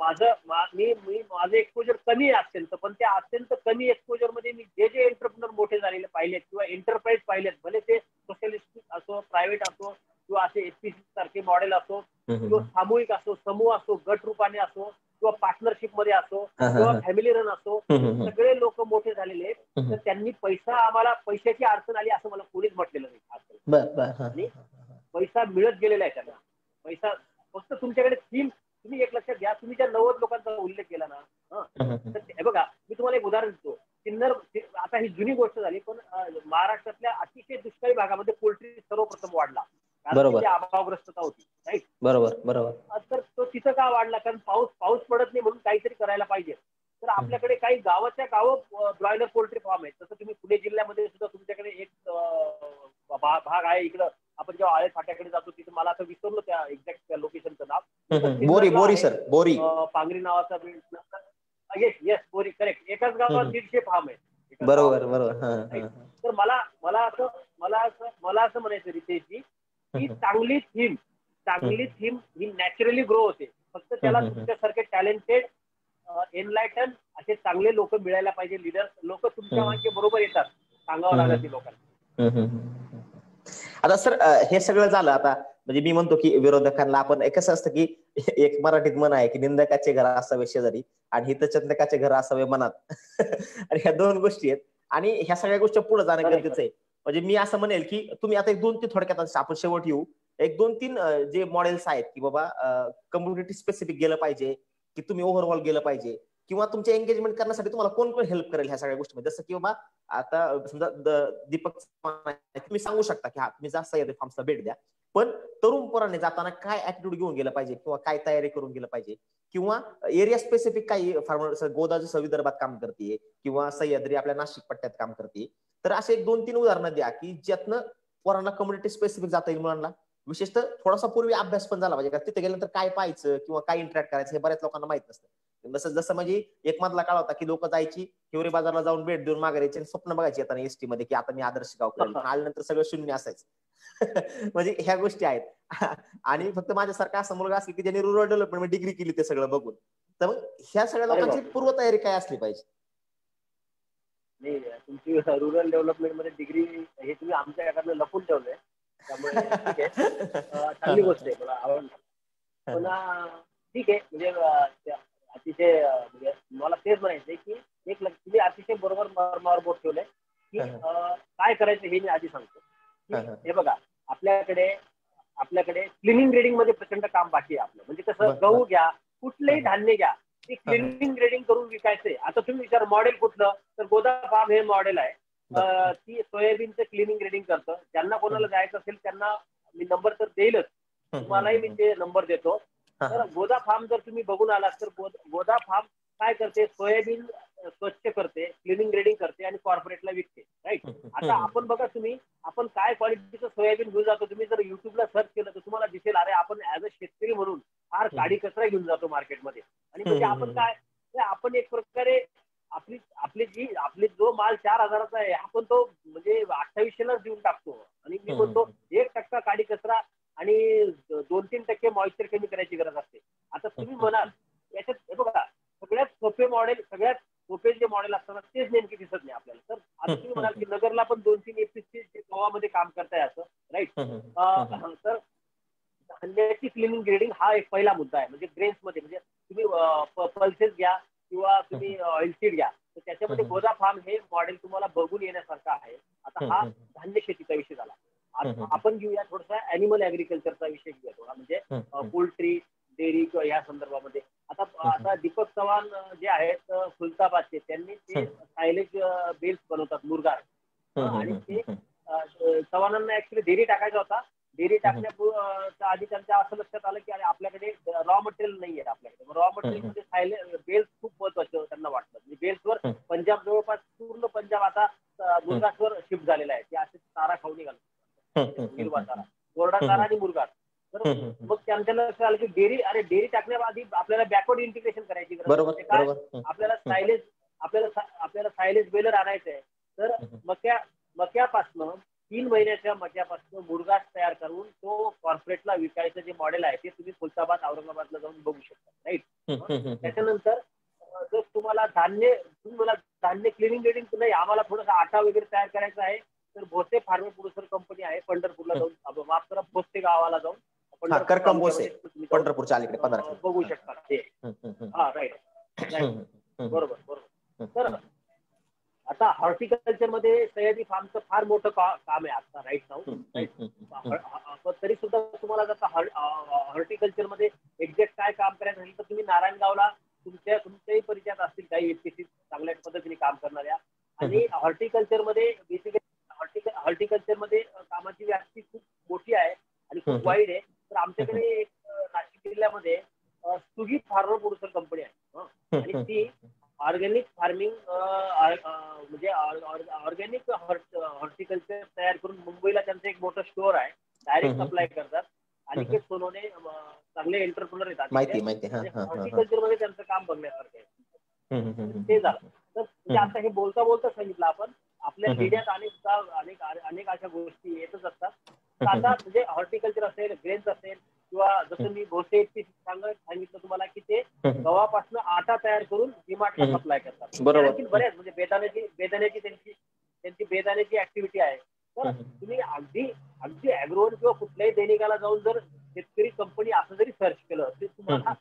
A: माझं एक्सपोजर कमी आहे अत्यंत, पण त्या अत्यंत कमी एक्सपोजर मध्ये मी जे एंटरप्रिनर मोठे झालेले पाहिलेत किंवा एंटरप्राइज पाहिलेत, भले ते सोशलिस्टिक असो, प्रायव्हेट असो किंवा असे एसपीसी सारखे मॉडेल असो किंवा सामूहिक असो, समूह असो, गट रूपाने असो किंवा पार्टनरशिप मध्ये असो किंवा फॅमिली रन असो, सगळे लोक मोठे झालेले आहेत. तर त्यांनी आम्हाला पैशाची अडचण आली असं मला कोणीच म्हटलेलं नाही. आणि पैसा मिळत गेलेला आहे त्यांना. पैसा फक्त तुमच्याकडे थीम, तुम्ही एक लक्षात घ्या, तुम्ही ज्या 90 लोकांचा उल्लेख केला ना, तर हे बघा मी तुम्हाला एक उदाहरण देतो. किन्नर, आता ही जुनी गोष्ट झाली, पण महाराष्ट्रातल्या अतिशय दुष्काळी भागामध्ये पोल्ट्री सर्वप्रथम वाढला कारण तिथे अभावग्रस्तता होती राईट.
B: बरोबर.
A: तर तो तिथं का वाढला, कारण पाऊस पडत नाही म्हणून काहीतरी करायला पाहिजे. तर आपल्याकडे काही गावाच्या गावं ब्रॉयलर पोल्ट्री फार्म आहेत. तसं तुम्ही पुणे जिल्ह्यामध्ये सुद्धा तुमच्याकडे एक भाग आहे इकडं, आपण जेव्हा आळे फाट्याकडे जातो तिथं, मला आता विसरलो त्या एक्झॅक्ट लोकेशनचं नाव, बोरी पांगरी नावाचा येस बोरी करेक्ट. एकाच गावात 150 फार्म आहे.
B: बरोबर.
A: तर मला असं म्हणायचं रितेशजी की चांगली थीम ही नॅचरली ग्रो होते. फक्त त्याला तुमच्यासारखे टॅलेंटेड एनलायटन असे चांगले लोक मिळायला पाहिजे. लिडर्स लोक तुमच्या मागे बरोबर येतात, सांगावं लागत लोकांना.
B: आता सर हे सगळं झालं, आता म्हणजे मी म्हणतो की विरोधकांना आपण कसं असतं की एक मराठीत म्हण आहे की निंदकाचे घर असावे शेजारी आणि हितचंदकाचे घर असावे मनात. आणि ह्या दोन गोष्टी आहेत आणि ह्या सगळ्या गोष्टी पुढे जाणं गरजेचं आहे. म्हणजे मी असं म्हणेल की तुम्ही आता 1-2-3 थोडक्यात आपण शेवट येऊ, 1-2-3 जे मॉडेल्स आहेत की बाबा कम्युनिटी स्पेसिफिक गेलं पाहिजे की तुम्ही ओव्हरऑल गेलं पाहिजे किंवा तुमचे एंगेजमेंट करण्यासाठी तुम्हाला कोण हेल्प करेल ह्या सगळ्या गोष्टीमध्ये. जसं की बाबा आता समजा दीपक तुम्ही सांगू शकता की तुम्ही जा सह्याद्री फार्म्सला भेट द्या, पण तरुण पोरांनी जाताना काय ऍटिट्यूड घेऊन गेलं पाहिजे किंवा काय तयारी करून गेलं पाहिजे किंवा एरिया स्पेसिफिक काही फार्मर, गोदा जसं विदर्भात काम करते किंवा सह्याद्री आपल्या नाशिक पट्ट्यात काम करते, तर असे 1-2-3 उदाहरणं द्या की ज्यातनं पोरांना कम्युनिटी स्पेसिफिक जाता येईल. मुलांना विशेषतः थोडासा पूर्वी अभ्यास पण झाला पाहिजे, का तिथे गेल्यानंतर काय पाहायचं किंवा काय इंटरॅक्ट करायचं हे बऱ्याच लोकांना माहित नसतं. जसं म्हणजे एक मधला काळ होता की लोक जायची हिवरे बाजारला जाऊन भेट देऊन मागे यायची, स्वप्न बघायची आता एसटी मध्ये की आता मी आदर्श गाव करेल, पण आल्यानंतर सगळं शून्य असायचं. म्हणजे ह्या गोष्टी आहेत. आणि फक्त माझ्यासारखा असा मुलगा असेल की ज्यांनी रुरल डेव्हलपमेंट डिग्री केली ते सगळं बघून, तर मग ह्या सगळ्या लोकांची पूर्वतयारी काय असली पाहिजे?
A: नाही, तुमची रुरल डेव्हलपमेंट मध्ये डिग्री हे तुम्ही आमच्याकडनं लपून ठेवलंय, त्यामुळे ठीक आहे, चांगली गोष्ट आहे, मला आवडलं. पण ठीक आहे, म्हणजे अतिशय म्हणजे मला तेच म्हणायचंय की एक तुम्ही अतिशय बरोबर मर्मावर बोट ठेवलंय की काय करायचं हे मी आधी सांगतो. हे बघा, आपल्याकडे क्लिनिंग ग्रेडिंग मध्ये प्रचंड काम बाकी आहे आपलं. म्हणजे कसं, गहू घ्या, कुठलंही धान्य घ्या, ती क्लिनिंग ग्रेडिंग करून विकायचंय. आता तुम्ही विचार मॉडेल कुठलं, तर गोदा फार्म हे मॉडेल आहे. ती सोयाबीनचं क्लिनिंग ग्रेडिंग करतं. ज्यांना कोणाला जायचं असेल त्यांना मी नंबर तर देईलच, तुम्हालाही मी ते नंबर देतो. तर गोदा फार्म जर तुम्ही बघून आलात तर गोदा फार्म काय करते, सोयाबीन स्वच्छ करते, क्लिनिंग ग्रेडिंग करते आणि कॉर्पोरेटला विकते. राईट. आता आपण बघा, तुम्ही आपण काय क्वालिटीचं सोयाबीन घेऊन जातो, तुम्ही जर युट्यूबला सर्च केलं तर तुम्हाला दिसेल, अरे आपण ऍज अ शेतकरी म्हणून फार काडी कचरा घेऊन जातो मार्केटमध्ये. आणि म्हणजे आपण काय, आपण एक प्रकारे आपली जो माल 4,000चा आहे आपण तो म्हणजे 2800लाच देऊन टाकतो. आणि मी म्हणतो 1% काडी कचरा आणि 2-3% मॉइश्चर कमी करायची गरज असते. आता तुम्ही म्हणाल याच्यात हे बघा, सगळ्यात सोपे मॉडेल, सगळ्यात सोपे जे मॉडेल असतात तेच नेमके दिसत नाही आपल्याला. तर आता तुम्ही म्हणाल की नगरला पण 2-3 एपीसी गोवामध्ये काम करताय असं, राईट. तर धान्याची क्लिनिंग ग्रेडिंग हा एक पहिला मुद्दा आहे. म्हणजे ग्रेन्समध्ये म्हणजे तुम्ही पल्सेस घ्या किंवा तुम्ही ऑइलसीड घ्या, तर त्याच्यामध्ये गोदा फार्म हे मॉडेल तुम्हाला बघून येण्यासारखं आहे. आता हा धान्य शेतीचा विषय झाला. आपण घेऊया थोडासा अॅनिमल ऍग्रिकल्चरचा विषय घेऊया थोडा, म्हणजे पोल्ट्री, डेअरी किंवा या संदर्भामध्ये. आता दीपक चव्हाण जे आहेत खुलताबादचे, त्यांनी ते सायलेज बेल्स बनवतात, मुरगार. आणि ते चव्हाणांना ऍक्च्युली डेअरी टाकायचा होता. डेअरी टाकण्याच्या आधी त्यांच्या असं लक्षात आलं की अरे आपल्याकडे रॉ मटेरियल नाही आहे आपल्याकडे. रॉ मटेरियल मध्ये बेल्स खूप महत्वाचं त्यांना वाटतं. म्हणजे बेल्सवर पंजाब, जवळपास पूर्ण पंजाब आता मुरगासवर शिफ्ट झालेला आहे. ते असे चारा खाऊ निघाला, हिरवा चारा, कोरडा चारा आणि मुरगा. तर मग त्यांच्या लक्षात आलं की डेअरी टाकण्याआधी आपल्याला बॅकवर्ड इंटिग्रेशन करायची गरज आहे. काय, आपल्याला सायलेज बेलर आणायचं आहे. तर मक्यापासनं 3 महिन्याच्या मक्यापासून मुरघास तयार करून तो कॉर्पोरेटला विकायचं जे मॉडेल आहे ते तुम्ही खुलताबाद, औरंगाबादला जाऊन बघू शकता. राईट. त्याच्यानंतर जर तुम्हाला धान्य क्लिनिंग ग्रेडिंग नाही, आम्हाला थोडासा आटा वगैरे तयार करायचा आहे, तर भोसे फार्मर प्रोड्युसर कंपनी आहे पंढरपूरला जाऊन, माफ करा, भोसे गावाला जाऊन
B: पंढरपूरच्या अलीकडे
A: बघू शकता ते. हा, राईट. बरोबर. तर आता हॉर्टिकल्चर मध्ये सह्याद्री फार्मचं फार मोठं काम आहे आता राईट नाऊ. तरी सुद्धा तुम्हाला जर हॉर्टिकल्चर मध्ये एक्झॅक्ट काय काम करायचं असेल तर तुम्ही नारायणगावला तुमच्याही परिचयात असतील काही एपीसी चांगल्या पद्धतीने काम करणाऱ्या. आणि हॉर्टिकल्चर मध्ये बेसिकली हॉर्टिकल्चर मध्ये कामाची व्याप्ती खूप मोठी आहे आणि खूप वाईड आहे. तर आमच्याकडे एक नाशिक जिल्ह्यामध्ये सुगी फार्मर प्रोड्युसर कंपनी आहे आणि ती ऑर्गॅनिक फार्मिंग म्हणजे ऑर्गॅनिक हॉर्टिकल्चर तयार करून मुंबईला त्यांचं एक मोठं स्टोअर आहे, डायरेक्ट सप्लाय करतात. अनिकेत सोनवणे चांगले एंटरप्रेन्योर आहेत. हॉर्टिकल्चर मध्ये त्यांचं काम बघण्यासारखं आहे. ते झालं. तर म्हणजे आता हे बोलता सांगितलं आपण, आपल्या पिढ्यात अनेक अशा गोष्टी येतच असतात. तर आता म्हणजे हॉर्टिकल्चर असेल, ग्रेन्स असेल, किंवा जसं मी भोसे सांगितलं तुम्हाला की ते गव्हापासून आटा तयार करून डीमार्टला सप्लाय करतात. बऱ्याच म्हणजे बेदाण्याची त्यांची बेदाण्याची ऍक्टिव्हिटी आहे. तर तुम्ही अगदी अॅग्रोवर किंवा कुठल्याही दैनिकाला जाऊन जर शेतकरी कंपनी असं जरी सर्च केलं तर तुम्हाला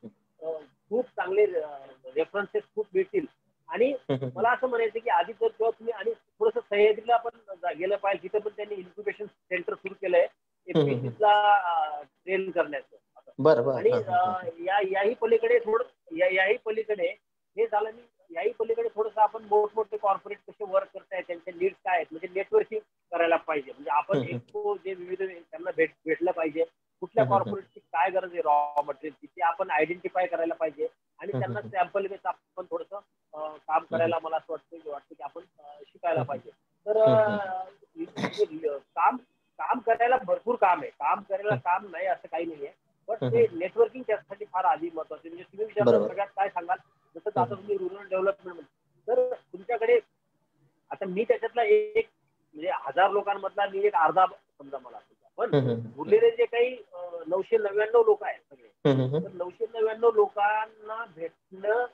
A: खूप चांगले रेफरन्सेस खूप मिळतील. आणि मला असं म्हणायचं की आधी जर किंवा तुम्ही आणि थोडंसं सह्याद्रीला पण गेलं पाहिजे, तिथं पण त्यांनी इन्क्युबेशन सेंटर सुरू केलंय एपीसीला ट्रेन करण्याचं. आणि याही पलीकडे हे झालं. याही पलीकडे थोडंसं आपण मोठमोठे कॉर्पोरेट कसे वर्क करतायत, त्यांचे नीड्स काय आहेत, म्हणजे नेटवर्किंग करायला पाहिजे. म्हणजे आपण जे विविध त्यांना भेटलं पाहिजे, कुठल्या कॉर्पोरेटची काय गरज आहे रॉ मटेरियलची ते आपण आयडेंटिफाय करायला पाहिजे आणि त्यांना सॅम्पल बेस आपण थोडंसं काम करायला मला असं वाटतं की आपण शिकायला पाहिजे. तर काम करायला भरपूर काम आहे, काम करायला काम नाही असं काही नाहीये, पण ते नेटवर्किंग त्यासाठी फार आधी महत्वाचं. म्हणजे तुम्ही विचारलं सगळ्यात काय सांगाल, जसं आता तुम्ही रुरल डेव्हलपमेंट, तर तुमच्याकडे आता मी त्याच्यातला एक म्हणजे 1000 लोकांमधला मी एक अर्धा समजा मला, पण उरलेले जे काही 999 लोक आहेत सगळे, तर 999 लोकांना भेटणं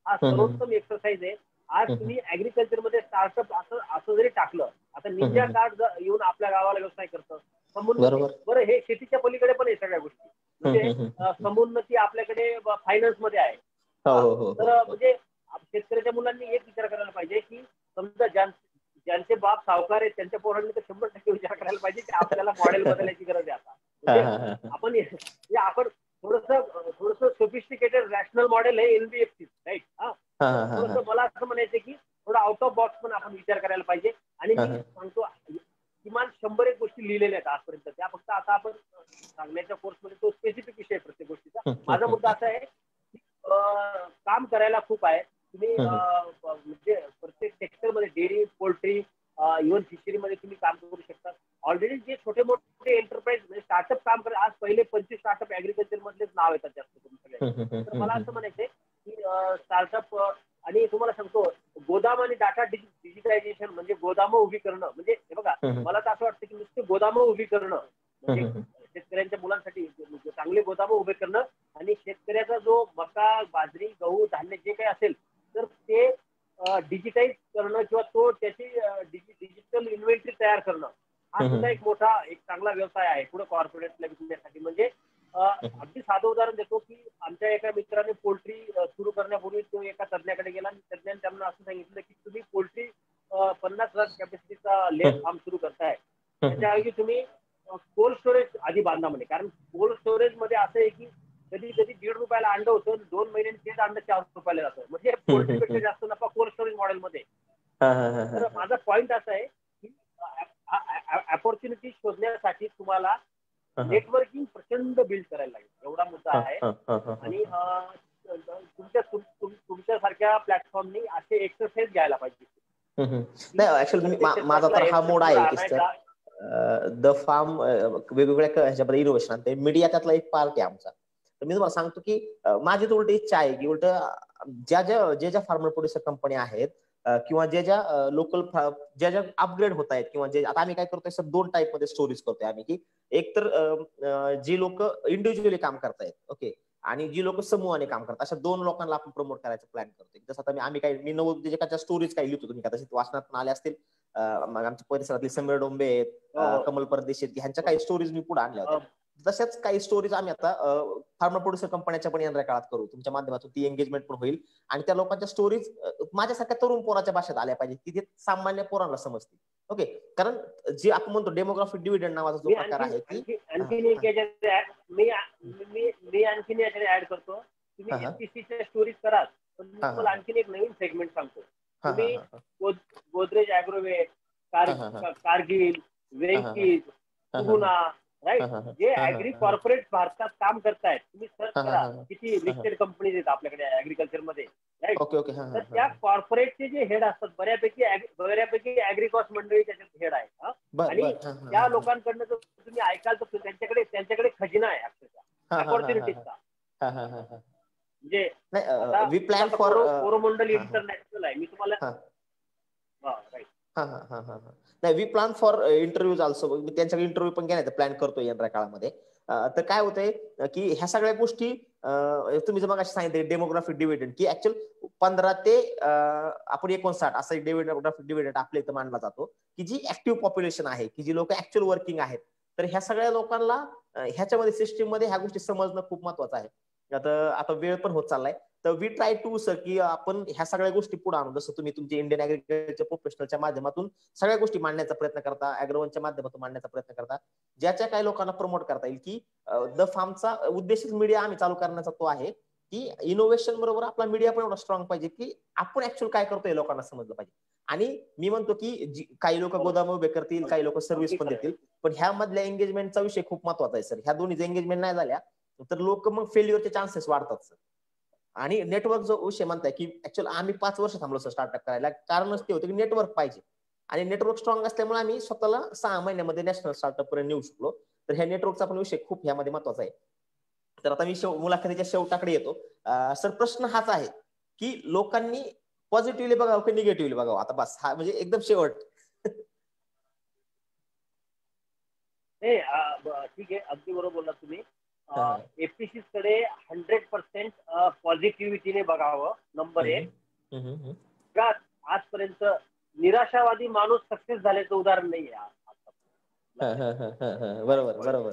A: हा सर्वोत्तम एक्सरसाइज आहे. आज तुम्ही ऍग्रिकल्चर मध्ये स्टार्टअप असं जरी टाकलं, आता निंजा कार्ड येऊन आपल्या गावाला व्यवसाय करतं, समुन्नती, बरं हे शेतीच्या पलीकडे पण आहे सगळ्या गोष्टी. म्हणजे समुन्नती आपल्याकडे फायनान्स मध्ये आहे. तर म्हणजे शेतकऱ्याच्या मुलांनी एक विचार करायला पाहिजे की समजा ज्यांचे बाप सावकार आहेत त्यांच्या पोरांनी तर 100% विचार करायला पाहिजे की आपल्याला मॉडेल बदलायची गरज आहे. आता म्हणजे आपण थोडस मोस्ट सोफिस्टिकेटेड रॅशनल मॉडेल आहे एनबीएफसी, राईट. थोडंसं मला असं म्हणायचं की थोडा आउट ऑफ बॉक्स पण आपण विचार करायला पाहिजे. आणि मी सांगतो किमान 100 गोष्टी लिहिलेल्या आहेत आजपर्यंत, त्या फक्त आता आपण सांगण्याच्या कोर्समध्ये तो स्पेसिफिक विषय प्रत्येक गोष्टीचा. माझा मुद्दा असा आहे की काम करायला खूप आहे. तुम्ही म्हणजे प्रत्येक सेक्टरमध्ये डेअरी, पोल्ट्री, इव्हन फिशरीमध्ये तुम्ही काम करू शकता. ऑलरेडी जे छोटे मोठे एंटरप्राइज म्हणजे स्टार्टअप काम करतात, आज पहिले 25 स्टार्टअप ऍग्रिकल्चर मधलेच नाव येतात जास्त करून सगळे. तर मला असं म्हणायचंय की स्टार्टअप, आणि तुम्हाला सांगतो गोदाम आणि डाटा डिजिटायझेशन म्हणजे गोदामं उभी करणं. म्हणजे हे बघा, मला तर असं वाटतं की नुसते गोदामं उभी करणं म्हणजे शेतकऱ्यांच्या मुलांसाठी चांगले गोदामं उभे करणं आणि शेतकऱ्याचा जो मका, बाजरी, गहू, धान्य जे काही असेल तर ते डिजिटाईज करणं किंवा तो त्याची डिजिटल इन्व्हेंटरी तयार करणं हा सुद्धा एक मोठा एक चांगला व्यवसाय आहे पुढे कॉर्पोरेटला विकण्यासाठी. म्हणजे अगदी साधं उदाहरण देतो की आमच्या एका मित्राने पोल्ट्री सुरू करण्यापूर्वी तो एका तज्ञाकडे गेला आणि तज्ञाने त्यांना असं सांगितलं की तुम्ही पोल्ट्री 50,000 कॅपॅसिटीचा लेअर फार्म सुरू करताय, त्याच्याऐवजी तुम्ही कोल्ड स्टोरेज आधी बांधा म्हणे. कारण कोल्ड स्टोरेज मध्ये असं आहे की कधी कधी ₹1.5 अंड होतं, 2 महिन्यांनी तेच अंड ₹4 जातं. म्हणजे पोल्ट्रीपेक्षा जास्त नफा कोल्ड स्टोरेज मॉडेलमध्ये. तर माझा पॉईंट असा आहे की अपॉर्च्युनिटी शोधण्यासाठी तुम्हाला नेटवर्किंग प्रचंड बिल्ड करायला लागेल, एवढा मुद्दा आहे. आणि तुमच्यासारख्या प्लॅटफॉर्मनी असे एक्सरसाइज घ्यायला पाहिजे.
B: नाही ऍक्च्युअली माझा तर हा मोड आहे की द फार्म वेगवेगळ्या ह्याच्यामध्ये इनोव्हेशन आणते. मीडिया त्यातला एक पार्ट आहे आमचा. तर मी तुम्हाला सांगतो की माझी तर उलट इच्छा आहे की उलट ज्या फार्मर प्रोड्युसर कंपनी आहेत किंवा ज्या लोकल ज्या अपग्रेड होत आहेत किंवा जे आता आम्ही काय करतोय सर 2 टाईप मध्ये स्टोरीज करतोय आम्ही की एक तर जी लोक इंडिव्हिज्युअली काम करतायत ओके आणि जी लोक समूहाने काम करतात अशा 2 लोकांना आपण प्रमोट करायचं प्लॅन करतोय. जसं आता मी नवोद्योजकाच्या स्टोरीज काही लिहितो, तुम्ही कदाचित वाचनात पण आले असतील. मग आमच्या परिसरातले समीर डोंबे आहेत, कमल परदेशी आहेत, ह्यांच्या काही स्टोरीज मी पुढे आणल्या होत्या. तशाच काही स्टोरीज आम्ही आता फार्मर प्रोड्युसर कंपन्यांच्या पण येणाऱ्या काळात करू. तुमच्या माध्यमातून ती एंगेजमेंट पण होईल आणि त्या लोकांच्या स्टोरीज माझ्यासारख्या तरुण पोराच्या भाषेत आल्या पाहिजे की ते सामान्य पोरांना समजतील. ओके, कारण जे आपण म्हणतो डेमोग्राफिक डिव्हिडंड नावाचा जो प्रकार आहे की
A: आणखीन एक मी आणखीन याच्यात ऍड करतो. तुम्ही एसपीसीच्या स्टोरीज करा, पण मी तुम्हाला आणखीन एक नवीन सेगमेंट सांगतो. तुम्ही गोदरेज ॲग्रोवेट, कारगिल, वेंकीज, सुगुना, राईट, जे ऍग्री कॉर्पोरेट भारतात काम करतायत तुम्ही सर्च करा किती लिस्टेड कंपनीज आहेत आपल्याकडे ऍग्रिकल्चर मध्ये, राईट. तर त्या कॉर्पोरेटचे जे हेड असतात बऱ्यापैकी ऍग्रिकॉस्ट मंडळी त्याच्यात हेड आहे. आणि त्या लोकांकडनं जर तुम्ही ऐकाल तर त्यांच्याकडे खजिना आहे अक्षरशः अपॉर्च्युनिटीजचा. म्हणजे कोरोमंडल इंटरनॅशनल आहे. मी तुम्हाला
B: नाही we plan for interviews also. मी त्यांच्याकडे इंटरव्ह्यू पण घेण्याचा प्लॅन करतोय येणाऱ्या काळामध्ये. तर काय होतंय की ह्या सगळ्या गोष्टी तुम्ही जर मगाशी सांगितले डेमोग्राफिक डिव्हिडंड की ऍक्च्युअल 15 ते आपण 59 असा डेमोग्राफिक डिव्हिडंड आपल्या इथं मानला जातो की जी ऍक्टिव्ह पॉप्युलेशन आहे की जी लोक ऍक्च्युअल वर्किंग आहेत. तर ह्या सगळ्या लोकांना ह्याच्यामध्ये सिस्टीम मध्ये ह्या गोष्टी समजणं खूप महत्वाचं आहे. आता वेळ पण होत चाललाय. तर वी ट्राय टू सर की आपण ह्या सगळ्या गोष्टी पुढे आणू. जसं तुम्ही तुमच्या इंडियन ऍग्रिकल्चर प्रोफेशनलच्या माध्यमातून सगळ्या गोष्टी मांडण्याचा प्रयत्न करता, ऍग्रोवनच्या माध्यमातून मांडण्याचा प्रयत्न करता, ज्याच्या काही लोकांना प्रमोट करता येईल की द फार्मचा उद्देशित मीडिया आम्ही चालू करण्याचा तो आहे की इनोव्हेशन बरोबर आपला मीडिया पण एवढा स्ट्रॉंग पाहिजे की आपण ऍक्च्युअल काय करतोय लोकांना समजलं पाहिजे. आणि मी म्हणतो की काही लोक गोदाम उभे करतील, काही लोक सर्व्हिस पण देतील, पण ह्या मधल्या एंगेजमेंटचा विषय खूप महत्वाचा आहे सर. ह्या दोन्ही एंगेजमेंट नाही झाल्या तर लोक मग फेल्युअरचे चान्सेस वाढतात सर. आणि नेटवर्क जो विषय म्हणताय की ऍक्च्युअली आम्ही 5 वर्ष थांबलो सर स्टार्टअप करायला. कारणच ते होतं की नेटवर्क पाहिजे आणि नेटवर्क स्ट्रॉंग असल्यामुळे आम्ही स्वतःला 6 महिन्यामध्ये नॅशनल स्टार्टअप पर्यंत नेऊ शकलो. तर ह्या नेटवर्कचा पण विषय खूप ह्यामध्ये महत्वाचा आहे. तर आता मी मुलाखतीच्या शेवटाकडे येतो. सर प्रश्न हाच आहे की लोकांनी पॉझिटिव्हली बघावं की निगेटिव्हली बघावं. आता बस हा म्हणजे एकदम शेवट.
A: ठीक आहे, अगदी बरोबर बोलला तुम्ही. एफपीसी कडे 100% पॉझिटिव्हिटीने बघावं. नंबर 1. आजपर्यंत निराशावादी माणूस सक्सेस झाल्याचं उदाहरण नाही आहे.
B: बरोबर.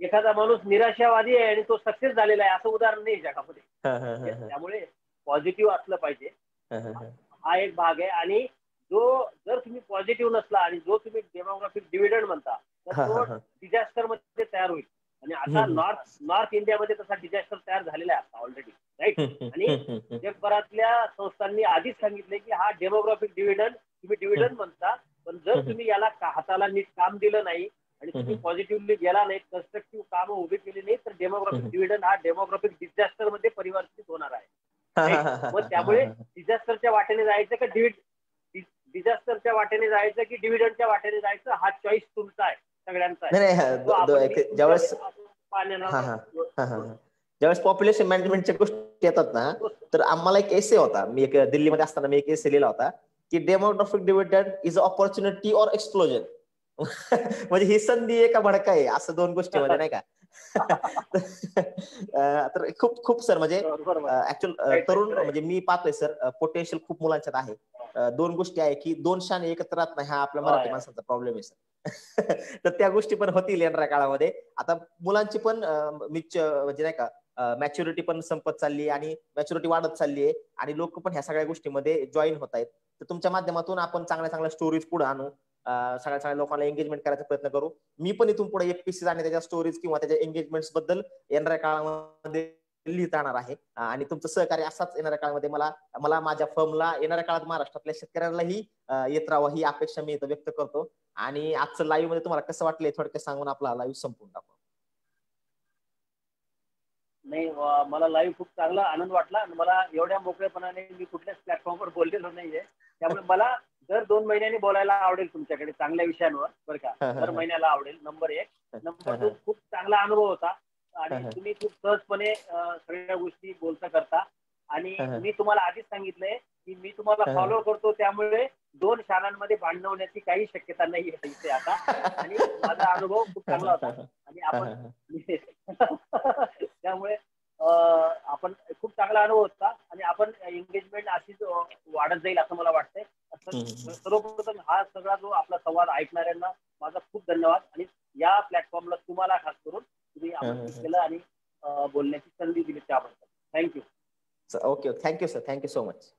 A: एखादा माणूस निराशावादी आहे आणि तो सक्सेस झालेला आहे असं उदाहरण नाही जगामध्ये. त्यामुळे पॉझिटिव्ह असलं पाहिजे, हा एक भाग आहे. आणि जर तुम्ही पॉझिटिव्ह नसला आणि जो तुम्ही डेमोग्राफिक डिव्हिडंड म्हणता तर तो डिझास्टर मध्ये तयार होईल. आणि आता नॉर्थ इंडियामध्ये तसा डिझास्टर तयार झालेला आहे आता ऑलरेडी, राईट. आणि जगभरातल्या संस्थांनी आधीच सांगितले की हा डेमोग्राफिक डिव्हिडंड, तुम्ही डिव्हिडंड म्हणता, पण जर तुम्ही याला हाताला नीट काम दिलं नाही आणि तुम्ही पॉझिटिव्हली गेला नाही, कन्स्ट्रक्टिव्ह कामं उभी केली नाही, तर डेमोग्राफिक डिव्हिडंड हा डेमोग्राफिक डिझास्टर मध्ये परिवर्तित होणार आहे. मग त्यामुळे डिझास्टरच्या वाटेने जायचं का डिझास्टरच्या वाटेने जायचं की डिव्हिडंडच्या वाटेने जायचं, हा चॉईस तुमचा आहे, सगळ्यांचा आहे.
B: ज्यावेळेस पॉप्युलेशन मॅनेजमेंटच्या गोष्टी येतात ना, तर आम्हाला एक एसे होता, मी एक दिल्लीमध्ये असताना मी एक एसे लिहिला होता की demographic dividend is opportunity or explosion. म्हणजे ही संधी आहे का भडका आहे, असं दोन गोष्टीमध्ये नाही का. तर खूप खूप सर म्हणजे ऍक्च्युअल तरुण म्हणजे मी पाहतोय सर, पोटेन्शियल खूप मुलांच्यात आहे. दोन गोष्टी आहे की दोन शाने एकत्र राहत नाही, हा आपल्या मराठी माणसाचा प्रॉब्लेम आहे सर. तर त्या गोष्टी पण होतील येणाऱ्या काळामध्ये. आता मुलांची पण म्हणजे नाही का मॅच्युरिटी पण संपत चालली आणि मॅच्युरिटी वाढत चालली आहे आणि लोक पण ह्या सगळ्या गोष्टीमध्ये जॉईन होत आहेत. तर तुमच्या माध्यमातून आपण चांगल्या चांगल्या स्टोरीज पुढे आणू, सगळ्या लोकांना एंगेजमेंट करायचा प्रयत्न करू. मी पण इथून पुढे एफपीसी आणि त्याच्या स्टोरीज किंवा त्याच्या एंगेजमेंट बद्दल येणाऱ्या काळामध्ये लिहित राहणार आहे. आणि तुमचं सहकार्य असाच येणाऱ्या काळामध्ये मला माझ्या फर्मला येणाऱ्या काळात महाराष्ट्रातल्या शेतकऱ्यांनाही येत राहावं ही अपेक्षा मी इथं व्यक्त करतो. आणि आजचं लाईव्ह मध्ये तुम्हाला कसं वाटलंय थोडक्यात सांगून आपला लाईव्ह संपून टाकू.
A: नाही, मला लाईव्ह खूप चांगला आनंद वाटला आणि मला एवढ्या मोकळेपणाने मी कुठल्याच प्लॅटफॉर्मवर बोललेलो नाहीये, त्यामुळे मला दर 2 महिन्यांनी बोलायला आवडेल तुमच्याकडे चांगल्या विषयांवर, बरं का. दर महिन्याला आवडेल. नंबर 1. नंबर 2, खूप चांगला अनुभव होता आणि तुम्ही खूप सहजपणे सगळ्या गोष्टी बोलता करता. आणि मी तुम्हाला आधीच सांगितलंय की मी तुम्हाला फॉलो करतो, त्यामुळे 2 शाळांमध्ये भांडण होण्याची काही शक्यता नाही आहे इथे आता. आणि माझा अनुभव खूप चांगला होता आणि आपण त्यामुळे आपण खूप चांगला अनुभव होता आणि आपण एंगेजमेंट अशीच वाढत जाईल असं मला वाटतंय. सर्वप्रथम हा सगळा जो आपला संवाद ऐकणाऱ्यांना माझा खूप धन्यवाद आणि या प्लॅटफॉर्मला तुम्हाला खास करून तुम्ही आमंत्रित केलं आणि बोलण्याची संधी दिली त्याबद्दल thank you.
B: Okay, thank you sir, thank you so much.